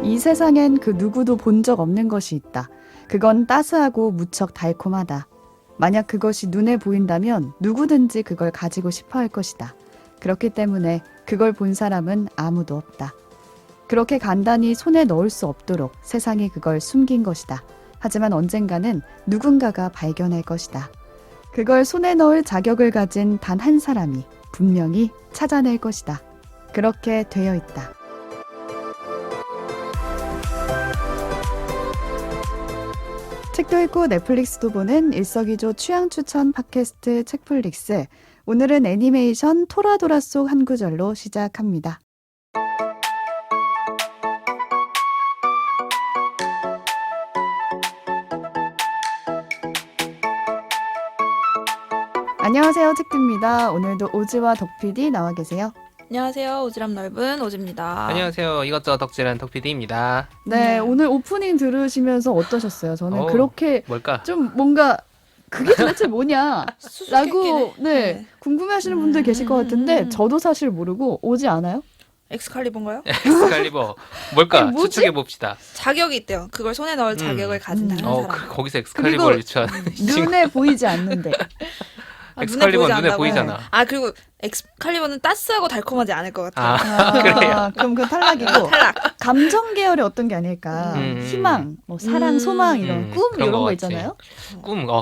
이 세상엔 그 누구도 본 적 없는 것이 있다. 그건 따스하고 무척 달콤하다. 만약 그것이 눈에 보인다면 누구든지 그걸 가지고 싶어 할 것이다. 그렇기 때문에 그걸 본 사람은 아무도 없다. 그렇게 간단히 손에 넣을 수 없도록 세상이 그걸 숨긴 것이다. 하지만 언젠가는 누군가가 발견할 것이다. 그걸 손에 넣을 자격을 가진 단 한 사람이 분명히 찾아낼 것이다. 그렇게 되어 있다. 책도 읽고 넷플릭스도 보는 일석이조 취향 추천 팟캐스트 책플릭스. 오늘은 애니메이션 토라도라 속 한 구절로 시작합니다. 안녕하세요, 책디입니다. 오늘도 오지와 덕PD 나와 계세요. 안녕하세요. 오지랖 넓은 오지입니다. 안녕하세요. 이것저것 덕질한 덕PD입니다. 네, 오늘 오프닝 들으시면서 어떠셨어요? 저는 그렇게 뭘까? 좀 뭔가 그게 도대체 뭐냐 라고 네. 궁금해하시는 분들 계실 것 같은데 저도 사실 모르고 오지 않아요? 엑스칼리버인가요? 엑스칼리버 뭘까? 아니, 뭐지? 추측해 봅시다. 자격이 있대요. 그걸 손에 넣을 자격을 가진 다른 사람. 거기서 엑스칼리버를 유추한 눈에 보이지 않는데. 엑스칼리버는 눈에 보이잖아. 아, 그리고 엑스칼리버는 따스하고 달콤하지 않을 것 같아요. 그래요? 그럼 그건 탈락이고 탈락. 감정 계열의 어떤 게 아닐까. 희망, 뭐 사랑, 소망 이런 꿈 그런 이런 거 같지. 있잖아요.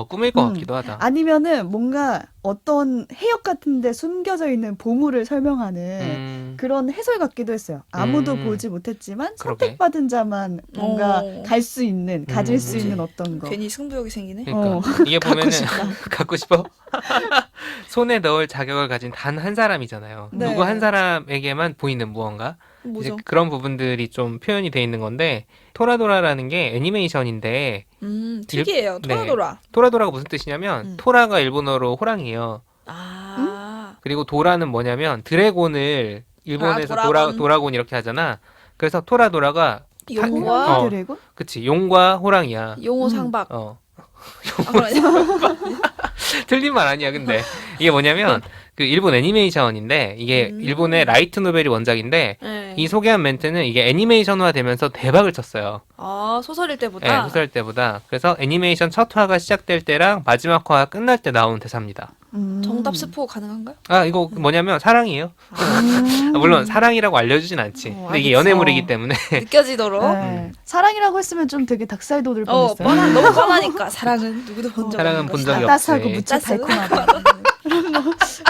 꿈일 것 같기도 하다. 아니면은 뭔가 어떤 해역 같은데 숨겨져 있는 보물을 설명하는 그런 해설 같기도 했어요. 아무도 보지 못했지만 그러게. 선택받은 자만 뭔가 갈 수 있는, 가질 수 그치. 있는 어떤 거. 괜히 승부욕이 생기네. 그러니까 이게 보면은 갖고 싶어. 손에 넣을 자격을 가진 단 한 사람이잖아요. 네. 누구 한 사람에게만 보이는 무언가. 이제 뭐죠? 그런 부분들이 좀 표현이 돼 있는 건데 토라도라라는 게 애니메이션인데 특이해요. 토라도라. 토라도라가 무슨 뜻이냐면 토라가 일본어로 호랑이에요. 아. 그리고 도라는 뭐냐면 드래곤을 일본에서 도라곤. 도라곤 이렇게 하잖아. 그래서 토라도라가 용과 드래곤? 그치 용과 호랑이야. 용호 상박. 어. 아, 그러냐? 틀린 말 아니야. 근데 이게 뭐냐면 그 일본 애니메이션인데 이게 일본의 라이트 노벨이 원작인데 네. 이 소개한 멘트는 이게 애니메이션화 되면서 대박을 쳤어요. 아, 소설일 때보다. 네, 소설 때보다. 그래서 애니메이션 첫 화가 시작될 때랑 마지막 화가 끝날 때 나온 대사입니다. 정답 스포 가능한가요? 아, 이거 뭐냐면 사랑이에요. 물론 사랑이라고 알려주진 않지. 근데 이게 알겠어. 연애물이기 때문에. 느껴지도록. 네. 사랑이라고 했으면 좀 되게 닭살 돋을 뻔했어요. 너무 뻔하니까 사랑은 누구도 본 적 사랑은 없는 본 것이다. 적이 따스하고 없지. 무척 따스하고. 달콤하다.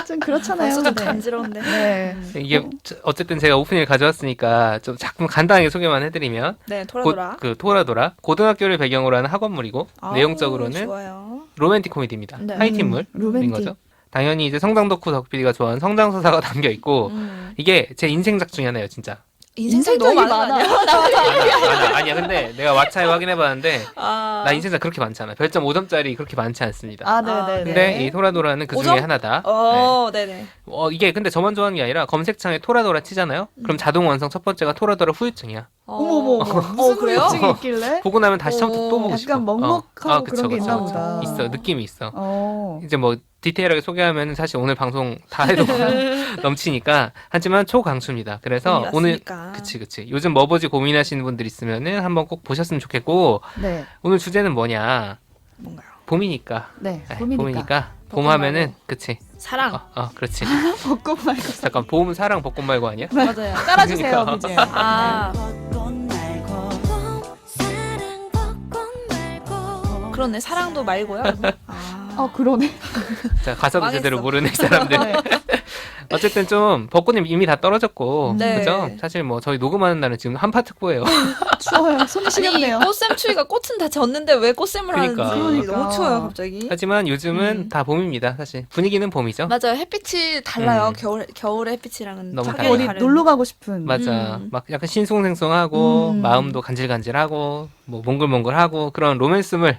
좀 그렇잖아요. 벌써 좀 네. 간지러운데. 네. 이게 어쨌든 제가 오프닝을 가져왔으니까 좀 작품 간단하게 소개만 해드리면 네, 토라도라. 그 토라도라 고등학교를 배경으로 하는 학원물이고 내용적으로는 좋아요. 로맨틱 코미디입니다. 네. 하이틴물인 로맨틱. 거죠. 당연히 이제 성장 덕후 덕PD가 좋아하는 성장 서사가 담겨 있고 이게 제 인생작 중에 하나예요, 진짜. 인생이 너무 많아. 아니야. 근데 내가 왓챠에 확인해봤는데 아, 나 인생작 그렇게 많지 않아. 별점 5점짜리 그렇게 많지 않습니다. 아, 네네. 근데 이 토라도라는 그 중에 5점? 하나다. 네네. 이게 근데 저만 좋아하는 게 아니라 검색창에 토라도라 치잖아요. 그럼 자동 완성 첫 번째가 토라도라 후유증이야. 어머머머. 무슨 그래요? 후유증이 있길래? 보고 나면 다시 처음부터 또 보고 약간 싶어. 먹먹하고 그쵸, 그런 게 그쵸. 있나 보다. 있어. 느낌이 있어. 어. 이제 뭐 디테일하게 소개하면 사실 오늘 방송 다 해도 넘치니까 하지만 초강추입니다. 그래서 오늘 그치 요즘 뭐 보지 고민하시는 분들 있으면은 한번 꼭 보셨으면 좋겠고 네. 오늘 주제는 뭐냐? 뭔가요? 봄이니까. 네. 네, 봄이니까. 봄 하면은 그치. 사랑. 그렇지. 벚꽃 말고. 잠깐 봄 사랑 벚꽃 말고 아니야? 맞아요. 깔아주세요, 그러니까. BGM. 아, 그렇네. 사랑도 말고요. 그러네. 자 가사도 망했어. 제대로 모르는 사람들. 네. 어쨌든 좀 벚꽃님 이미 다 떨어졌고 네. 그죠? 사실 뭐 저희 녹음하는 날은 지금 한파특보예요. 추워요. 손이 시렵네요. 꽃샘 추위가 꽃은 다 졌는데 왜 꽃샘을 그러니까. 하는지 그러니까. 너무 추워요 갑자기. 하지만 요즘은 다 봄입니다. 사실 분위기는 봄이죠. 맞아요. 햇빛이 달라요. 겨울의 햇빛이랑은 너무 확연히 어디 다른. 놀러 가고 싶은. 맞아. 막 약간 싱숭생숭하고 마음도 간질간질하고 뭐 몽글몽글하고 그런 로맨스물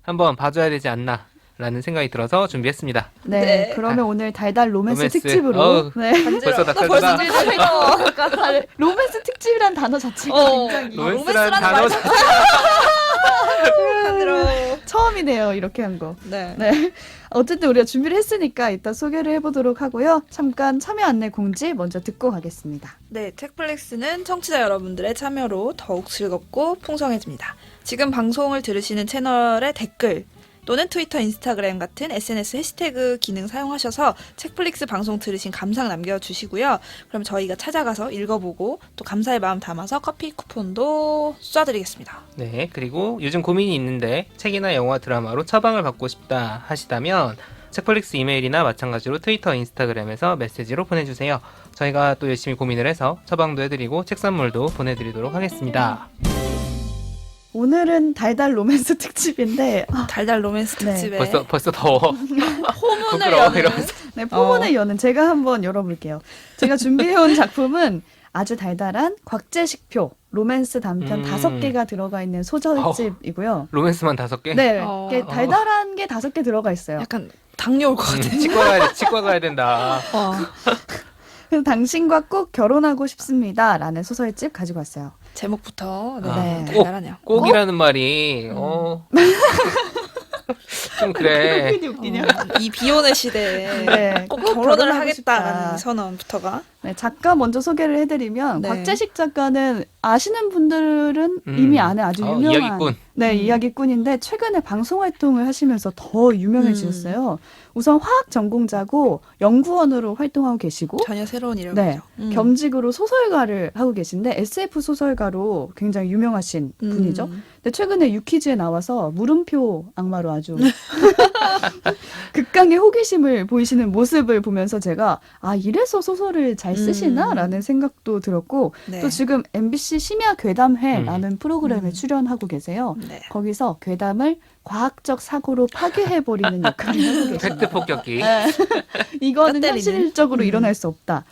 한번 봐줘야 되지 않나라는 생각이 들어서 준비했습니다. 네. 네. 그러면 오늘 달달 로맨스 로맨스. 특집으로. 어우. 네. 벌써 나 낯설다. 벌써 질질해요. 로맨스 특집이란 단어 자체가 굉장히 로맨스라는 단어 간지러워. 처음 처음이네요. 이렇게 한 거. 네. 네. 어쨌든 우리가 준비를 했으니까 이따 소개를 해보도록 하고요. 잠깐 참여 안내 공지 먼저 듣고 가겠습니다. 네, 책플릭스는 청취자 여러분들의 참여로 더욱 즐겁고 풍성해집니다. 지금 방송을 들으시는 채널의 댓글 또는 트위터, 인스타그램 같은 SNS 해시태그 기능 사용하셔서 책플릭스 방송 들으신 감상 남겨주시고요. 그럼 저희가 찾아가서 읽어보고 또 감사의 마음 담아서 커피 쿠폰도 쏴드리겠습니다. 네, 그리고 요즘 고민이 있는데 책이나 영화, 드라마로 처방을 받고 싶다 하시다면 책플릭스 이메일이나 마찬가지로 트위터, 인스타그램에서 메시지로 보내주세요. 저희가 또 열심히 고민을 해서 처방도 해드리고 책 선물도 보내드리도록 하겠습니다. 오늘은 달달 로맨스 특집인데 달달 로맨스 네. 특집에 벌써 더워. 포문을 부끄러워, 여는 이러면서. 네, 포문을 여는 제가 한번 열어볼게요. 제가 준비해온 작품은 아주 달달한 곽재식표 로맨스 단편 5개가 들어가 있는 소설집이고요. 로맨스만 5개? 네, 어. 이게 달달한 게 5개 들어가 있어요. 약간 당뇨 올 것 같아. 치과 가야 된다. 그래서 당신과 꼭 결혼하고 싶습니다 라는 소설집 가지고 왔어요. 제목부터 네. 달달하네요. 꼭이라는 말이 좀 그래. 웃기냐? 이 비오는 시대에 네, 꼭 꼭 결혼을 결혼하고 하겠다는 싶다. 선언부터가 네, 작가 먼저 소개를 해드리면 네. 곽재식 작가는 아시는 분들은 이미 아는 아주 유명한 이야기꾼. 네, 이야기꾼인데 최근에 방송 활동을 하시면서 더 유명해지셨어요. 우선 화학 전공자고 연구원으로 활동하고 계시고 전혀 새로운 이력이죠. 네, 겸직으로 소설가를 하고 계신데 SF 소설가로 굉장히 유명하신 분이죠. 근데 최근에 유퀴즈에 나와서 물음표 악마로 아주 극강의 호기심을 보이시는 모습을 보면서 제가 이래서 소설을 잘 쓰시나라는 생각도 들었고 네. 또 지금 MBC 심야 괴담회라는 프로그램에 출연하고 계세요. 네. 거기서 괴담을 과학적 사고로 파괴해버리는 역할을 하고 계십니다. 팩트 폭격기. 네. 이거는 때리는? 현실적으로 일어날 수 없다.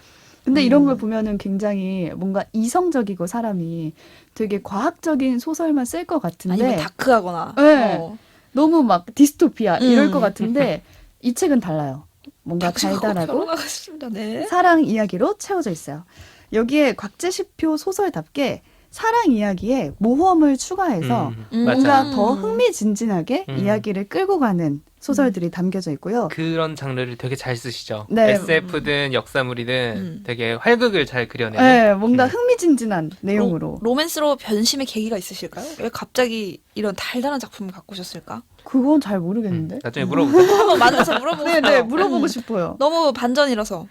근데 이런 걸 보면은 굉장히 뭔가 이성적이고 사람이 되게 과학적인 소설만 쓸 것 같은데 아니면 다크하거나. 네. 너무 막 디스토피아 이럴 것 음. 같은데 이 책은 달라요. 뭔가 달달하고 결혼하고 싶습니다. 네. 사랑 이야기로 채워져 있어요. 여기에 곽재식표 소설답게 사랑 이야기에 모험을 추가해서 뭔가 맞아. 더 흥미진진하게 이야기를 끌고 가는 소설들이 담겨져 있고요. 그런 장르를 되게 잘 쓰시죠. 네. SF든 역사물이든 되게 활극을 잘 그려내는. 네, 뭔가 흥미진진한 내용으로. 로맨스로 변심의 계기가 있으실까요? 왜 갑자기 이런 달달한 작품을 갖고 오셨을까? 그건 잘 모르겠는데. 나중에 물어보세요. 한번 만나서 물어보고 네, 싶어요. 네, 물어보고 싶어요. 너무 반전이라서.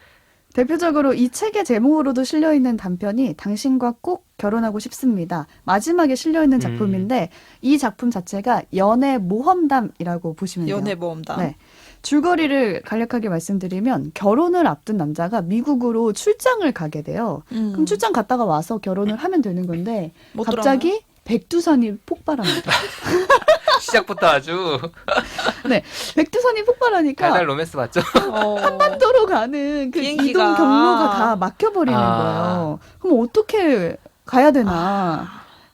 대표적으로 이 책의 제목으로도 실려있는 단편이 당신과 꼭 결혼하고 싶습니다. 마지막에 실려있는 작품인데 이 작품 자체가 연애 모험담이라고 보시면 돼요. 연애 모험담. 네. 줄거리를 간략하게 말씀드리면 결혼을 앞둔 남자가 미국으로 출장을 가게 돼요. 그럼 출장 갔다가 와서 결혼을 하면 되는 건데 못 갑자기 백두산이 폭발합니다. 시작부터 아주 네, 백두산이 폭발하니까 달달 로맨스 맞죠? 한반도로 가는 그 비행기가. 이동 경로가 다 막혀버리는 거예요. 그럼 어떻게 가야 되나?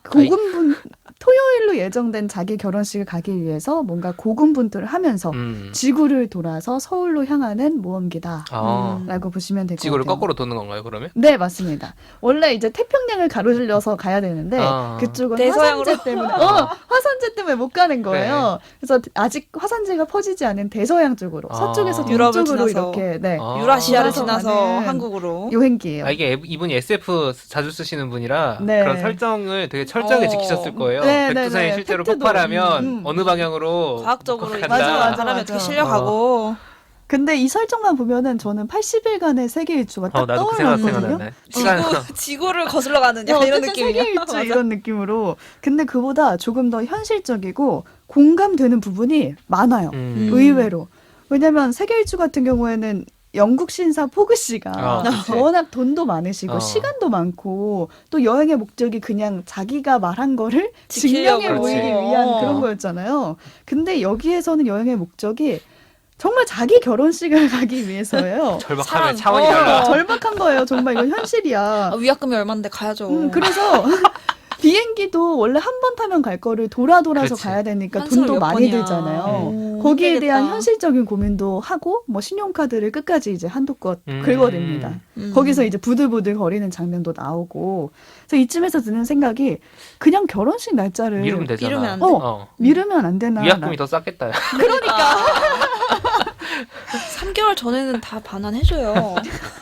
고군분 토요일로 예정된 자기 결혼식을 가기 위해서 뭔가 고군분투를 하면서 지구를 돌아서 서울로 향하는 모험기다라고 보시면 될 것 같아요. 지구를 거꾸로 도는 건가요, 그러면? 네, 맞습니다. 원래 이제 태평양을 가로질러서 가야 되는데 그쪽은 대서양으로? 화산재 때문에 화산재 때문에 못 가는 거예요. 그래서 아직 화산재가 퍼지지 않은 대서양 쪽으로 서쪽에서 유럽을 동쪽으로 지나서. 이렇게 네, 유라시아를 지나서 지나서 가는 한국으로. 여행기예요. 이게 이분이 SF 자주 쓰시는 분이라 네. 그런 설정을 되게 철저하게 지키셨을 거예요. 네, 백두산이 네, 네. 실제로 팩트도. 폭발하면 어느 방향으로 과학적으로 간다. 맞아. 사람이 어떻게 실려가고. 근데 이 설정만 보면은 저는 80일간의 세계 일주가 딱 나도 그 생각 떠올랐거든요. 생각나네. 시간 지구를 거슬러 가는 약간 이런 어쨌든 느낌이에요. 세계 일주 이런 느낌으로. 근데 그보다 조금 더 현실적이고 공감되는 부분이 많아요. 의외로. 왜냐면 세계 일주 같은 경우에는 영국 신사 포그 씨가 그치. 워낙 돈도 많으시고 어. 시간도 많고 또 여행의 목적이 그냥 자기가 말한 거를 지키려고. 증명해 보이기 그렇지. 위한 그런 거였잖아요. 근데 여기에서는 여행의 목적이 정말 자기 결혼식을 가기 위해서예요. 절박하면 사람. 차원이 달라. 절박한 거예요. 정말 이건 현실이야. 위약금이 얼마인데 가야죠. 그래서 비행기도 원래 한 번 타면 갈 거를 돌아서 그치. 가야 되니까 환승을 돈도 몇 많이 번이야. 들잖아요. 거기에 힘들겠다. 대한 현실적인 고민도 하고 뭐 신용카드를 끝까지 이제 한도껏 긁어냅니다. 거기서 이제 부들부들 거리는 장면도 나오고. 그래서 이쯤에서 드는 생각이 그냥 결혼식 날짜를 미루면 되잖아. 미루면 안 돼? 미루면 안 되나. 위약금이 더 쌌겠다. 그러니까 3개월 전에는 다 반환해줘요.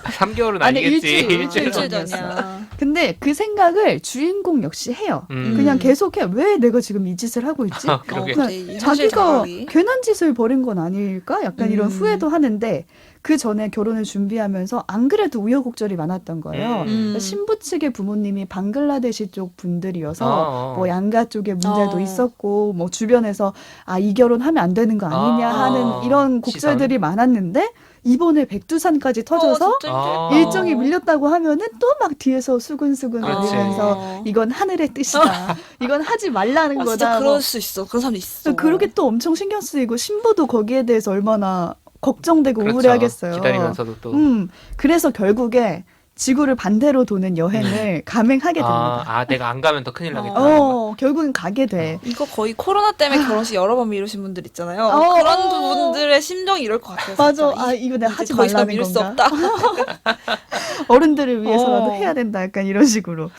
3개월은 아니, 아니겠지. 일주일 일주일 전이었어. 전이야. 근데 그 생각을 주인공 역시 해요. 그냥 계속해. 왜 내가 지금 이 짓을 하고 있지? 그러게. 그냥 자기가 괜한 짓을 벌인 건 아닐까? 약간 이런 후회도 하는데 그 전에 결혼을 준비하면서 안 그래도 우여곡절이 많았던 거예요. 신부 측의 부모님이 방글라데시 쪽 분들이어서 뭐 양가 쪽에 문제도 있었고 뭐 주변에서 이 결혼하면 안 되는 거 아니냐 하는 이런 곡절들이 많았는데 이번에 백두산까지 터져서 일정이 밀렸다고 하면은 또 막 뒤에서 수근수근 그렇지. 거리면서 이건 하늘의 뜻이다. 이건 하지 말라는 거다. 진짜 뭐. 그럴 수 있어. 그런 사람도 있어. 그러게 또 엄청 신경 쓰이고 신부도 거기에 대해서 얼마나 걱정되고 그렇죠. 우울해하겠어요. 기다리면서도 또. 그래서 결국에 지구를 반대로 도는 여행을 감행하게 됩니다. 내가 안 가면 더 큰일 나겠다. 결국은 가게 돼. 이거 거의 코로나 때문에 결혼식 여러 번 미루신 분들 있잖아요. 그런 분들의 심정이 이럴 것 같아요. 맞아. 진짜. 이거 내가 하지 더 이상 말라는 미룰 수 건가? 없다. 어른들을 위해서라도 해야 된다. 약간 이런 식으로.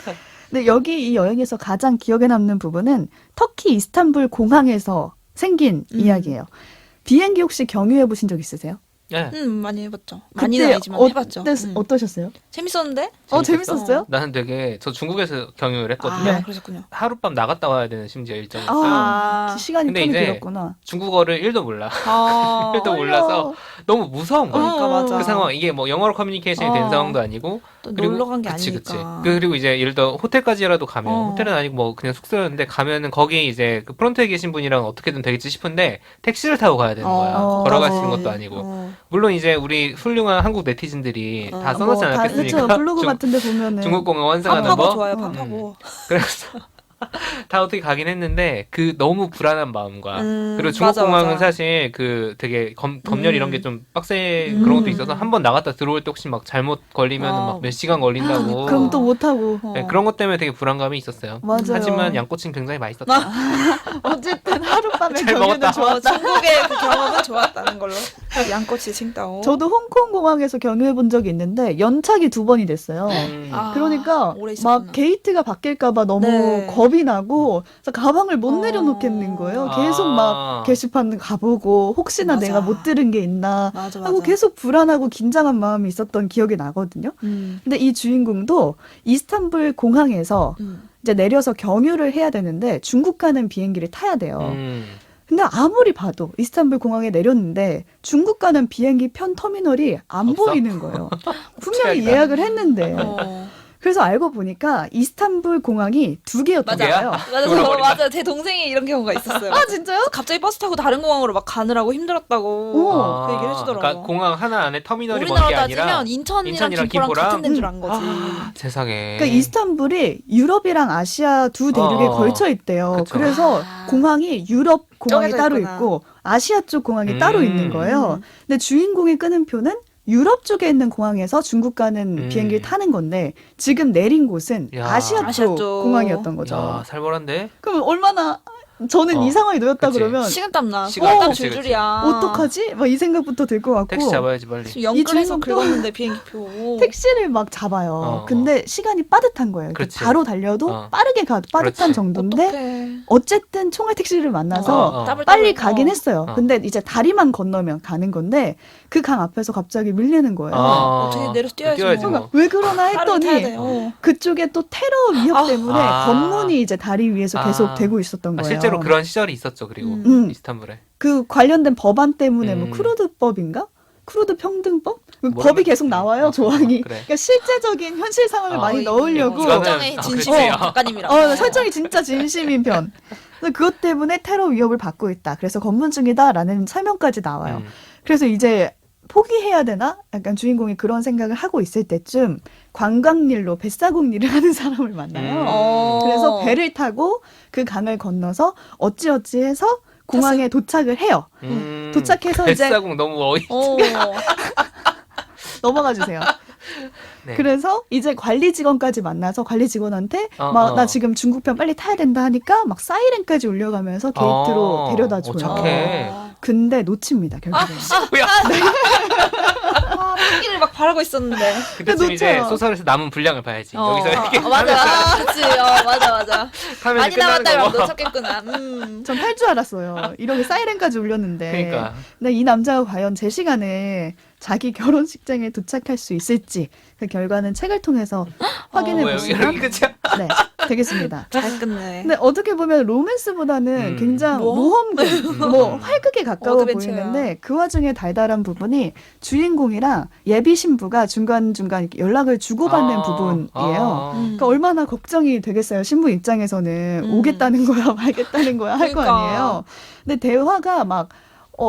근데 여기 이 여행에서 가장 기억에 남는 부분은 터키 이스탄불 공항에서 생긴 이야기예요. 비행기 혹시 경유해 보신 적 있으세요? 네. 많이 해봤죠. 많이는 그때 아니지만 해봤죠. 어떠셨어요? 재밌었는데? 재밌었어요? 나는 되게 저 중국에서 경유를 했거든요. 그러셨군요. 하루밤 나갔다 와야 되는 심지어 일정이었어요. 시간이 근데 텀이 이제 길었구나. 중국어를 1도 몰라. 1도 몰라서 너무 무서운 거야. 그러니까 맞아. 그 상황 이게 뭐 영어로 커뮤니케이션이 된 상황도 아니고 또 놀러 간 게 그치. 아니니까. 그리고 이제 예를 들어 호텔까지라도 가면 호텔은 아니고 뭐 그냥 숙소였는데 가면은 거기 이제 그 프론트에 계신 분이랑 어떻게든 되겠지 싶은데 택시를 타고 가야 되는 거야. 걸어갈 수 있는 것도 아니고. 물론 이제 우리 훌륭한 한국 네티즌들이 다 써놓지 않았겠습니까? 그렇죠. 블로그 같은데 보면은 중국 공항 완성하는 팝하고 법. 좋아요. 팝하고. 그래서 다 어떻게 가긴 했는데 그 너무 불안한 마음과 그리고 중국 맞아, 공항은 맞아. 사실 그 되게 검열 이런 게 좀 빡세 그런 것도 있어서 한 번 나갔다 들어올 때 혹시 막 잘못 걸리면 막 몇 시간 걸린다고. 그럼 또 못하고. 네, 그런 것 때문에 되게 불안감이 있었어요. 맞아요. 하지만 양꼬치는 굉장히 맛있었다. 어쨌든 하룻밤에 잘 경유는 먹었다. 좋았다. 중국의 그 경험은 좋았다는 걸로. 양꼬치 칭따오. 저도 홍콩 공항에서 경유해 본 적이 있는데 연착이 2번이 됐어요. 그러니까 오래 있었구나. 막 게이트가 바뀔까봐 너무 네. 겁이 나고 그래서 가방을 못 내려놓겠는 거예요. 계속 막 게시판 가보고 혹시나 맞아. 내가 못 들은 게 있나 맞아. 하고 계속 불안하고 긴장한 마음이 있었던 기억이 나거든요. 근데 이 주인공도 이스탄불 공항에서 이제 내려서 경유를 해야 되는데 중국 가는 비행기를 타야 돼요. 근데 아무리 봐도 이스탄불 공항에 내렸는데 중국 가는 비행기 편 터미널이 안 없어? 보이는 거예요. 분명히 최악이다. 예약을 했는데. 그래서 알고 보니까 이스탄불 공항이 2개였던 거예요. 맞아. 제 동생이 이런 경우가 있었어요. 진짜요? 갑자기 버스 타고 다른 공항으로 막 가느라고 힘들었다고 그 얘기를 해주더라고. 그러니까 공항 하나 안에 터미널이 먼 우리나라로 게 아니라 따지면 인천이랑 인천이랑 김포랑 김포랑? 같은 데인 줄 안 거지. 세상에. 그러니까 이스탄불이 유럽이랑 아시아 두 대륙에 걸쳐 있대요. 그쵸. 그래서 공항이 유럽 공항이 정해져 따로 있구나. 있고 아시아 쪽 공항이 따로 있는 거예요. 근데 주인공이 끄는 표는 유럽 쪽에 있는 공항에서 중국 가는 비행기를 타는 건데 지금 내린 곳은 야. 아시아 쪽 공항이었던 거죠. 야, 살벌한데? 그럼 얼마나 저는 이 상황이 놓였다 그치. 그러면 식은땀 나. 식은땀 땀 그치, 줄줄이야. 어떡하지? 막 이 생각부터 들 것 같고 택시 잡아야지 빨리. 지금 영끌해서 이 주인공도 긁었는데 비행기표. 택시를 막 잡아요. 근데 시간이 빠듯한 거예요. 그렇지. 바로 달려도 빠르게 가도 빠듯한 그렇지. 정도인데 어떡해. 어쨌든 총알 택시를 만나서 따블따블. 빨리 가긴 했어요. 어. 근데 이제 다리만 건너면 가는 건데 그 강 앞에서 갑자기 밀리는 거예요. 어떻게 내려서 뛰어야지 뭐. 뭐. 왜 그러나 빠르게 타야 했더니 돼. 그쪽에 또 테러 위협 때문에 아. 건문이 이제 다리 위에서 계속 되고 있었던 거예요. 실제로 그런 시절이 있었죠. 그리고 이스탄불에. 그 관련된 법안 때문에 뭐 음. 크루드법인가? 크루드 평등법? 뭐라고 법이 계속 나와요, 조항이. 그래. 그러니까 실제적인 현실 상황을 많이 넣으려고 이거는- 설정의 아, 진심의 그치. 작가님이라고. 설정이 진짜 진심인 편. 그래서 그것 때문에 테러 위협을 받고 있다. 그래서 검문 중이다라는 설명까지 나와요. 그래서 이제 포기해야 되나? 약간 주인공이 그런 생각을 하고 있을 때쯤 관광일로 뱃사공 일을 하는 사람을 만나요. 그래서 배를 타고 그 강을 건너서 어찌어찌 해서 공항에 도착을 해요. 도착해서 이제 뱃사공 너무 어이. 넘어가 주세요. 네. 그래서 이제 관리 직원까지 만나서 관리 직원한테 막 나 지금 중국편 빨리 타야 된다 하니까 막 사이렌까지 울려가면서 게이트로 데려다 줘요. 착해. 근데 놓칩니다, 결국에. 뭐야? 아, 뺏기를 막 바라고 있었는데. 그때쯤 이제 놓쳐요. 소설에서 남은 분량을 봐야지. 여기서 이렇게 맞아. 그치. 맞아. 하면 많이 끝나는 남았다 이러면 거고. 놓쳤겠구나. 전 할 줄 알았어요. 이렇게 사이렌까지 울렸는데. 그러니까. 근데 이 남자가 과연 제 시간에 자기 결혼식장에 도착할 수 있을지 그 결과는 책을 통해서 확인해 뭐야, 보시면 여기 끝이야? 네, 되겠습니다. 잘 끝내. 근데 어떻게 보면 로맨스보다는 굉장히 뭐? 모험극, 뭐 활극에 가까워 어드벤처야. 보이는데 그 와중에 달달한 부분이 주인공이랑 예비 신부가 중간중간 이렇게 연락을 주고받는 부분이에요. 그러니까 얼마나 걱정이 되겠어요. 신부 입장에서는 오겠다는 거야 말겠다는 거야 할 거 그러니까. 아니에요. 근데 대화가 막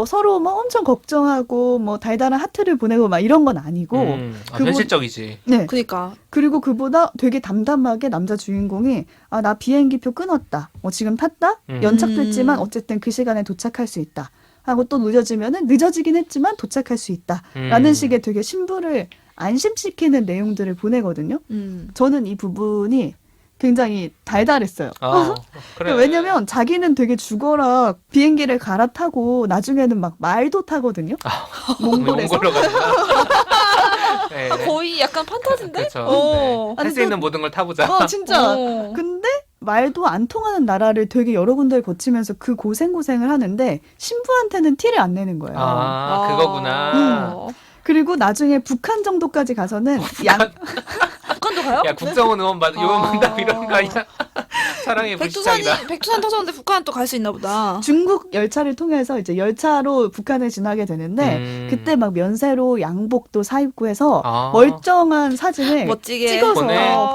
서로 막 엄청 걱정하고 뭐 달달한 하트를 보내고 막 이런 건 아니고 그분- 현실적이지. 네. 그니까. 그리고 그보다 되게 담담하게 남자 주인공이 나 비행기표 끊었다. 지금 탔다? 연착됐지만 어쨌든 그 시간에 도착할 수 있다. 하고 또 늦어지면은 늦어지긴 했지만 도착할 수 있다. 라는 식의 되게 신부를 안심시키는 내용들을 보내거든요. 저는 이 부분이 굉장히 달달했어요. 그래. 왜냐면 자기는 되게 죽어라 비행기를 갈아타고 나중에는 막 말도 타거든요. 몽골에서. 몽골로 가는 네. 거의 약간 판타지인데? 그렇죠. 어. 네. 할 수 있는 모든 걸 타보자. 진짜. 어. 근데 말도 안 통하는 나라를 되게 여러 군데를 거치면서 그 고생고생을 하는데 신부한테는 티를 안 내는 거예요. 그거구나. 그리고 나중에 북한 정도까지 가서는 북한도 가요? 야, 국정원 의원 요원 만다고 이런 거 아니야? 사랑의 불시착이다. 백두산 타셨는데 북한 또 갈 수 있나 보다. 중국 열차를 통해서 이제 열차로 북한을 지나게 되는데 그때 막 면세로 양복도 사입고 해서 멀쩡한 사진을 멋지게 찍어서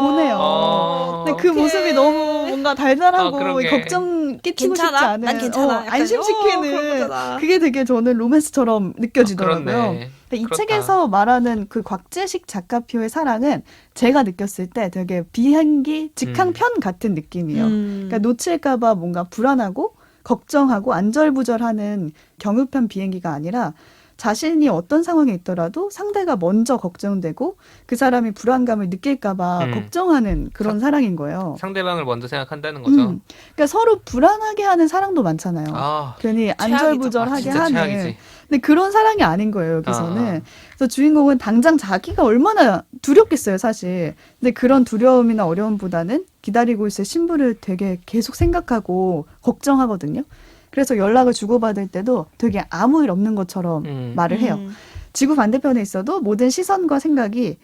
보내요. 근데 그 모습이 너무 뭔가 달달하고 그러게. 걱정 끼치고 괜찮아? 싶지 않은 난 괜찮아. 약간 안심시키는 그런 거잖아. 그게 되게 저는 로맨스처럼 느껴지더라고요. 그렇네. 근데 이 그렇다. 책에서 말하는 그 곽재식 작가표의 사랑은 제가 느꼈을 때 되게 비행기 직항편 같은 느낌이에요. 그러니까 놓칠까봐 뭔가 불안하고 걱정하고 안절부절하는 경유편 비행기가 아니라 자신이 어떤 상황에 있더라도 상대가 먼저 걱정되고 그 사람이 불안감을 느낄까봐 걱정하는 그런 사랑인 거예요. 상대방을 먼저 생각한다는 거죠. 그러니까 서로 불안하게 하는 사랑도 많잖아요. 괜히 안절부절하게 진짜 하는. 최악이지. 근데 그런 사랑이 아닌 거예요, 여기서는. 그래서 주인공은 당장 자기가 얼마나 두렵겠어요, 사실. 근데 그런 두려움이나 어려움보다는 기다리고 있을 신부를 되게 계속 생각하고 걱정하거든요. 그래서 연락을 주고받을 때도 되게 아무 일 없는 것처럼 말을 해요. 지구 반대편에 있어도 모든 시선과 생각이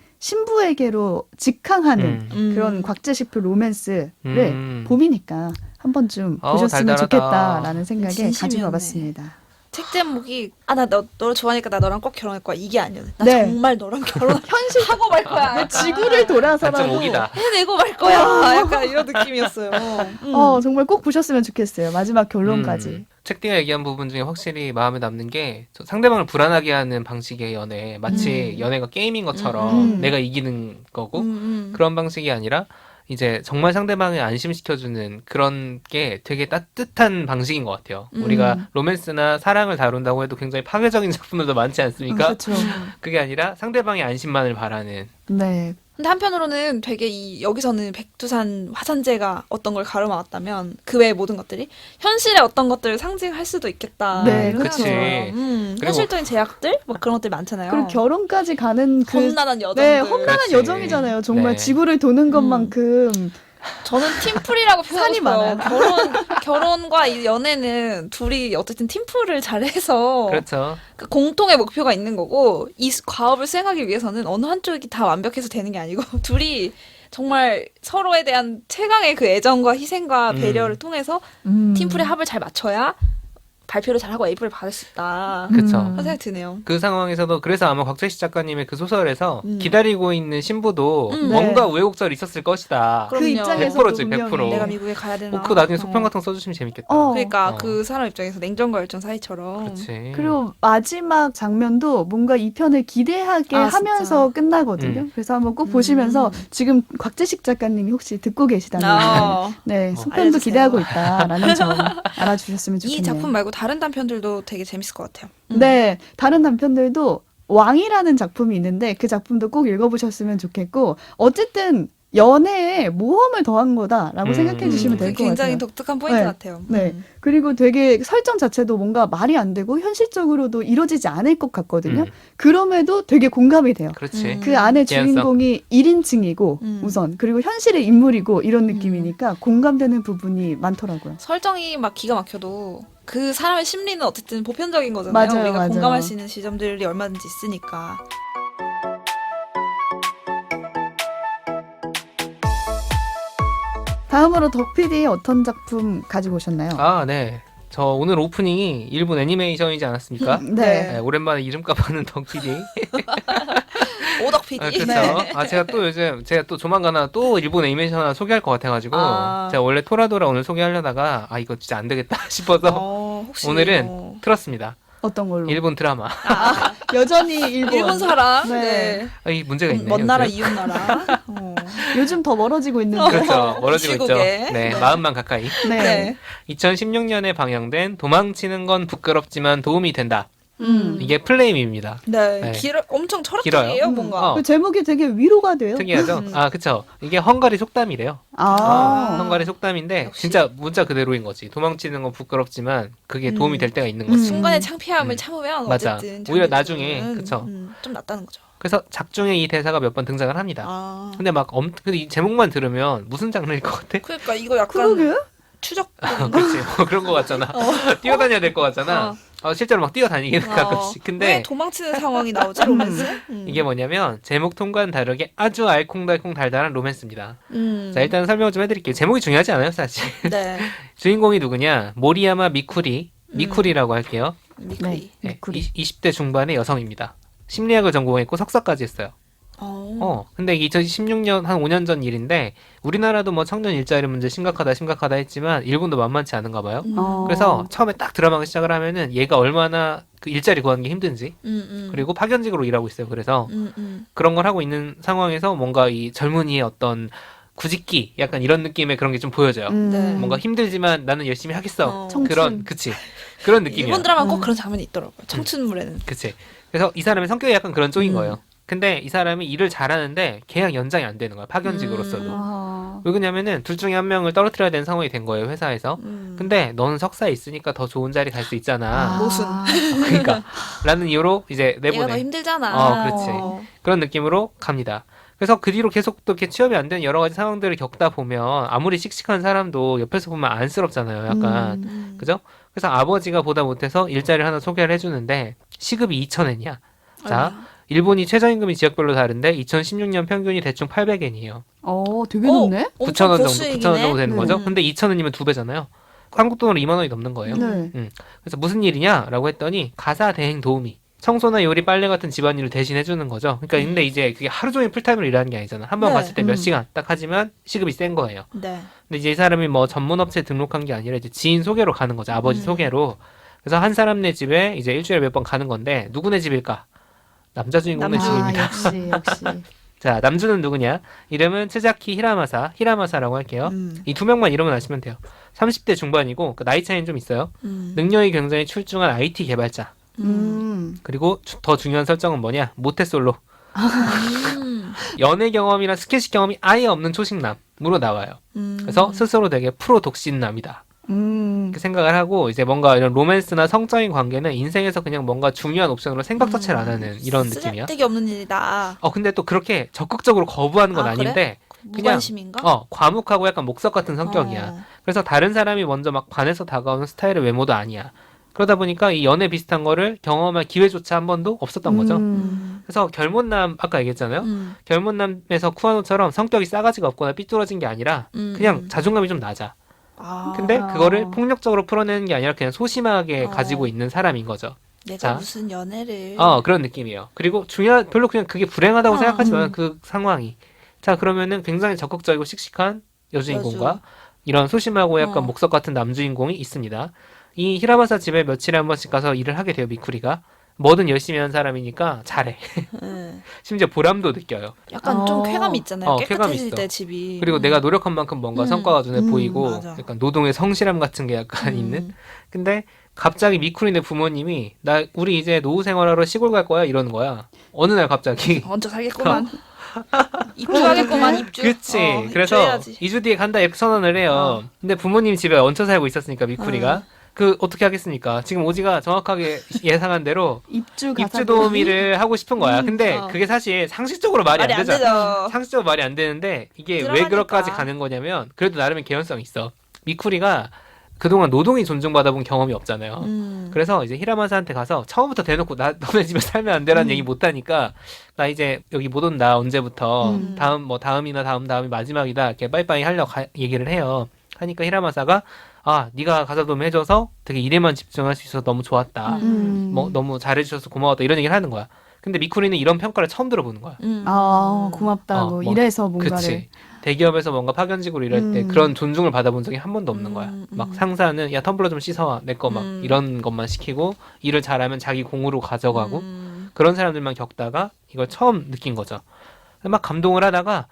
신부에게로 직항하는 그런 곽재식표 로맨스를 봄이니까 한 번쯤 보셨으면 달달하다. 좋겠다라는 생각에 진심이었네. 가지고 와봤습니다. 책 제목이 나 너를 좋아하니까 나 너랑 꼭 결혼할 거야 이게 아니었네. 나 네. 정말 너랑 결혼하고 말 거야. 지구를 돌아서라도 단점 오기다. 해내고 말 거야. 약간 이런 느낌이었어요. 정말 꼭 보셨으면 좋겠어요. 마지막 결론까지. 책디가 얘기한 부분 중에 확실히 마음에 남는 게 상대방을 불안하게 하는 방식의 연애, 마치 연애가 게임인 것처럼 내가 이기는 거고 그런 방식이 아니라 이제 정말 상대방을 안심시켜주는 그런 게 되게 따뜻한 방식인 것 같아요. 우리가 로맨스나 사랑을 다룬다고 해도 굉장히 파괴적인 작품들도 많지 않습니까? 그렇죠. 그게 아니라 상대방의 안심만을 바라는. 네. 근데 한편으로는 되게 여기서는 백두산 화산재가 어떤 걸 가로막았다면 그 외의 모든 것들이 현실의 어떤 것들을 상징할 수도 있겠다. 네, 이런 그치. 생각이 들어요. 현실적인 제약들? 뭐 그런 것들 많잖아요. 그리고 결혼까지 가는 그 험난한 여정들. 네, 험난한 그렇지. 여정이잖아요. 정말 네. 지구를 도는 것만큼 저는 팀플이라고 산이 표현하고 싶어요. 결혼과 이 연애는 둘이 어쨌든 팀플을 잘해서 그렇죠. 그 공통의 목표가 있는 거고 이 과업을 수행하기 위해서는 어느 한쪽이 다 완벽해서 되는 게 아니고 둘이 정말 서로에 대한 최강의 그 애정과 희생과 배려를 통해서 팀플의 합을 잘 맞춰야 발표를 잘하고 A표를 받을 수 있다. 그쵸. 그런 생각이 드네요. 그 상황에서도 그래서 아마 곽재식 작가님의 그 소설에서 기다리고 있는 신부도 뭔가 우여곡절이 있었을 것이다. 그 그럼요. 입장에서도 100%지, 100%. 분명히 내가 미국에 가야 되나. 그 나중에 속편 같은 거 써주시면 재밌겠다. 그러니까 어. 그 사람 입장에서 냉정과 열정 사이처럼. 그렇지. 그리고 마지막 장면도 뭔가 이 편을 기대하게 하면서 끝나거든요. 그래서 한번 꼭 보시면서 지금 곽재식 작가님이 혹시 듣고 계시다면 네, 속편도 알려주세요. 기대하고 있다라는 점 알아주셨으면 좋겠네요. 이 작품 말고 다른 단편들도 되게 재밌을 것 같아요. 네, 다른 단편들도 왕이라는 작품이 있는데 그 작품도 꼭 읽어보셨으면 좋겠고 어쨌든 연애에 모험을 더한 거다라고 생각해 주시면 될 것 같아요. 굉장히 독특한 포인트 네. 같아요. 네. 그리고 되게 설정 자체도 뭔가 말이 안 되고 현실적으로도 이루어지지 않을 것 같거든요. 그럼에도 되게 공감이 돼요. 그렇지. 그 안에 개연성. 주인공이 1인칭이고 음. 우선 그리고 현실의 인물이고 이런 느낌이니까 공감되는 부분이 많더라고요. 설정이 막 기가 막혀도 그 사람의 심리는 어쨌든 보편적인 거잖아요. 맞아요, 우리가 맞아요. 공감할 수 있는 지점들이 얼마든지 있으니까. 다음으로 덕 PD 어떤 작품 가지고 오셨나요? 아, 네. 저 오늘 오프닝이 일본 애니메이션이지 않았습니까? 네. 네, 오랜만에 이름 까먹는 덕 PD. 오덕 PD. 아, 그렇죠. 네. 아, 제가 또 요즘 제가 또 조만간 하나 또 일본 애니메이션 하나 소개할 것 같아가지고 아. 제가 원래 토라도라 오늘 소개하려다가 아 이거 진짜 안 되겠다 싶어서 혹시 오늘은 뭐- 틀었습니다. 어떤 걸로? 일본 드라마. 여전히 일본. 일본 사람. 네. 네. 아, 이 문제가 있네요. 먼 나라 요즘. 이웃 나라. 요즘 더 멀어지고 있는데. 그렇죠. 멀어지고 있죠. 시국에. 네, 네. 마음만 가까이. 네. 네. 2016년에 방영된 도망치는 건 부끄럽지만 도움이 된다. 이게 플레임입니다. 네. 네. 엄청 철학적이에요, 길어요. 뭔가. 어. 그 제목이 되게 위로가 돼요. 특이하죠? 아, 그쵸. 이게 헝가리 속담이래요. 아. 헝가리 속담인데 역시. 진짜 문자 그대로인 거지. 도망치는 건 부끄럽지만 그게 도움이 될 때가 있는 음. 거지. 순간의 창피함을 음. 참으면 맞아. 어쨌든 오히려 자기들은, 나중에, 그쵸. 좀 낫다는 거죠. 그래서 작중에 이 대사가 몇 번 등장을 합니다. 아. 근데 막 근데 이 제목만 들으면 무슨 장르일 것 같아? 그러니까 이거 약간 그러게. 추적. 그렇지. 뭐 그런 것 같잖아. 뛰어다녀야 될 것 같잖아. 실제로 막 뛰어다니긴 가끔씩. 왜 근데 도망치는 상황이 나오지 로맨스? 이게 뭐냐면 제목 통과는 다르게 아주 알콩달콩 달달한 로맨스입니다. 자, 일단 설명을 좀 해드릴게요. 제목이 중요하지 않아요, 사실. 네. 주인공이 누구냐? 모리야마 미쿠리라고 할게요. 미쿠리. 네. 미쿠리. 20대 중반의 여성입니다. 심리학을 전공했고 석사까지 했어요. 근데 2016년 한 5년 전 일인데 우리나라도 뭐 청년 일자리 문제 심각하다 했지만 일본도 만만치 않은가 봐요. 그래서 처음에 딱 드라마가 시작을 하면은 얘가 얼마나 그 일자리 구하는 게 힘든지 그리고 파견직으로 일하고 있어요. 그래서 그런 걸 하고 있는 상황에서 뭔가 이 젊은이의 어떤 구직기 약간 이런 느낌의 그런 게 좀 보여져요. 네. 뭔가 힘들지만 나는 열심히 하겠어. 청춘. 그런 느낌이야. 일본 드라마 꼭 그런 장면이 있더라고요. 청춘물에는. 그치. 그래서 이 사람의 성격이 약간 그런 쪽인 거예요. 근데 이 사람이 일을 잘하는데 계약 연장이 안 되는 거야. 파견직으로서도. 아. 왜 그러냐면은 둘 중에 한 명을 떨어뜨려야 되는 상황이 된 거예요. 회사에서. 근데 너는 석사에 있으니까 더 좋은 자리 갈 수 있잖아. 모순. 그러니까 라는 이유로 이제 얘가 더 내보내. 힘들잖아. 그렇지. 그런 느낌으로 갑니다. 그래서 그 뒤로 계속 또 이렇게 취업이 안 되는 여러 가지 상황들을 겪다 보면 아무리 씩씩한 사람도 옆에서 보면 안쓰럽잖아요. 약간. 그죠? 그래서 아버지가 보다 못해서 일자리를 하나 소개를 해주는데 시급이 2,000엔이야. 자, 일본이 최저임금이 지역별로 다른데 2016년 평균이 대충 800엔이에요. 되게 높네. 9,000원 정도, 9,000원 정도 되는 네. 거죠. 근데 2,000원이면 2배잖아요. 한국 돈으로 2만 원이 넘는 거예요. 네. 그래서 무슨 일이냐라고 했더니 가사 대행 도우미. 청소나 요리, 빨래 같은 집안일을 대신 해주는 거죠. 그러니까 근데 이제 그게 하루 종일 풀타임으로 일하는 게 아니잖아. 한 번 네. 갔을 때 몇 시간 딱 하지만 시급이 센 거예요. 네. 근데 이제 이 사람이 뭐 전문업체에 등록한 게 아니라 이제 지인 소개로 가는 거죠. 아버지 소개로. 그래서 한 사람네 집에 이제 일주일에 몇 번 가는 건데 누구네 집일까? 남자 주인공네 집입니다. 역시. 자, 남주는 누구냐? 이름은 츠자키 히라마사라고 할게요. 이 두 명만 이름은 아시면 돼요. 30대 중반이고 그 나이 차이는 좀 있어요. 능력이 굉장히 출중한 IT 개발자. 그리고 더 중요한 설정은 뭐냐? 모태솔로. 연애 경험이나 스킨십 경험이 아예 없는 초식남으로 나와요. 그래서 스스로 되게 프로 독신남이다. 이렇게 생각을 하고 이제 뭔가 이런 로맨스나 성적인 관계는 인생에서 그냥 뭔가 중요한 옵션으로 생각 자체를 안 하는 이런 느낌이야. 쓸데기 없는 일이다. 근데 또 그렇게 적극적으로 거부하는 건 아, 그래? 아닌데 무관심인가? 과묵하고 약간 목석 같은 성격이야. 그래서 다른 사람이 먼저 막 반해서 다가오는 스타일의 외모도 아니야. 그러다 보니까 이 연애 비슷한 거를 경험할 기회조차 한 번도 없었던 거죠. 그래서 결혼남 아까 얘기했잖아요. 결혼남에서 쿠아노처럼 성격이 싸가지가 없거나 삐뚤어진 게 아니라 그냥 자존감이 좀 낮아. 근데 그거를 폭력적으로 풀어내는 게 아니라 그냥 소심하게 가지고 있는 사람인 거죠. 내가 자. 무슨 연애를. 그런 느낌이에요. 그리고 별로 그냥 그게 불행하다고 생각하지만 그 상황이. 자, 그러면은 굉장히 적극적이고 씩씩한 여주인공과 이런 소심하고 약간 목석 같은 남주인공이 있습니다. 이 히라마사 집에 며칠에 한 번씩 가서 일을 하게 돼요, 미쿠리가. 뭐든 열심히 하는 사람이니까 잘해. 심지어 보람도 느껴요. 약간 좀 쾌감이 있잖아요. 쾌감이 깨끗해질 있어. 때 집이. 그리고 내가 노력한 만큼 뭔가 성과가 눈에 보이고 맞아. 약간 노동의 성실함 같은 게 약간 있는. 근데 갑자기 미쿠리네 부모님이 우리 이제 노후 생활하러 시골 갈 거야 이러는 거야. 어느 날 갑자기 먼저 살겠구만. 입주하겠구만 입주. 그치. 그래서 입주해야지. 2주 뒤에 간다 이렇게 선언을 해요. 근데 부모님 집에 얹혀 살고 있었으니까 미쿠리가. 그 어떻게 하겠습니까? 지금 오지가 정확하게 예상한 대로 입주 가사 입주 도우미를 하고 싶은 거야. 근데 어. 그게 사실 상식적으로 말이 말이 안 안 되잖아. 되죠. 상식적으로 말이 안 되는데 이게 왜 드라마니까. 그렇게까지 가는 거냐면 그래도 나름의 개연성이 있어. 미쿠리가 그동안 노동이 존중받아본 경험이 없잖아요. 그래서 이제 히라마사한테 가서 처음부터 대놓고 나 너네 집에 살면 안 돼라는 얘기 못 하니까 나 이제 여기 못 온다 언제부터 다음이나 다음이 마지막이다 이렇게 빠이빠이 하려고 얘기를 해요. 하니까 히라마사가 네가 가사 도움 해줘서 되게 일에만 집중할 수 있어서 너무 좋았다. 뭐 너무 잘해주셔서 고마웠다 이런 얘기를 하는 거야. 근데 미쿠리는 이런 평가를 처음 들어보는 거야. 고맙다고 뭐, 이래서 뭔가를 그치. 대기업에서 뭔가 파견직으로 일할 때 그런 존중을 받아본 적이 한 번도 없는 거야. 막 상사는 야 텀블러 좀 씻어와 내 거 막 이런 것만 시키고 일을 잘하면 자기 공으로 가져가고 그런 사람들만 겪다가 이걸 처음 느낀 거죠. 막 감동을 하다가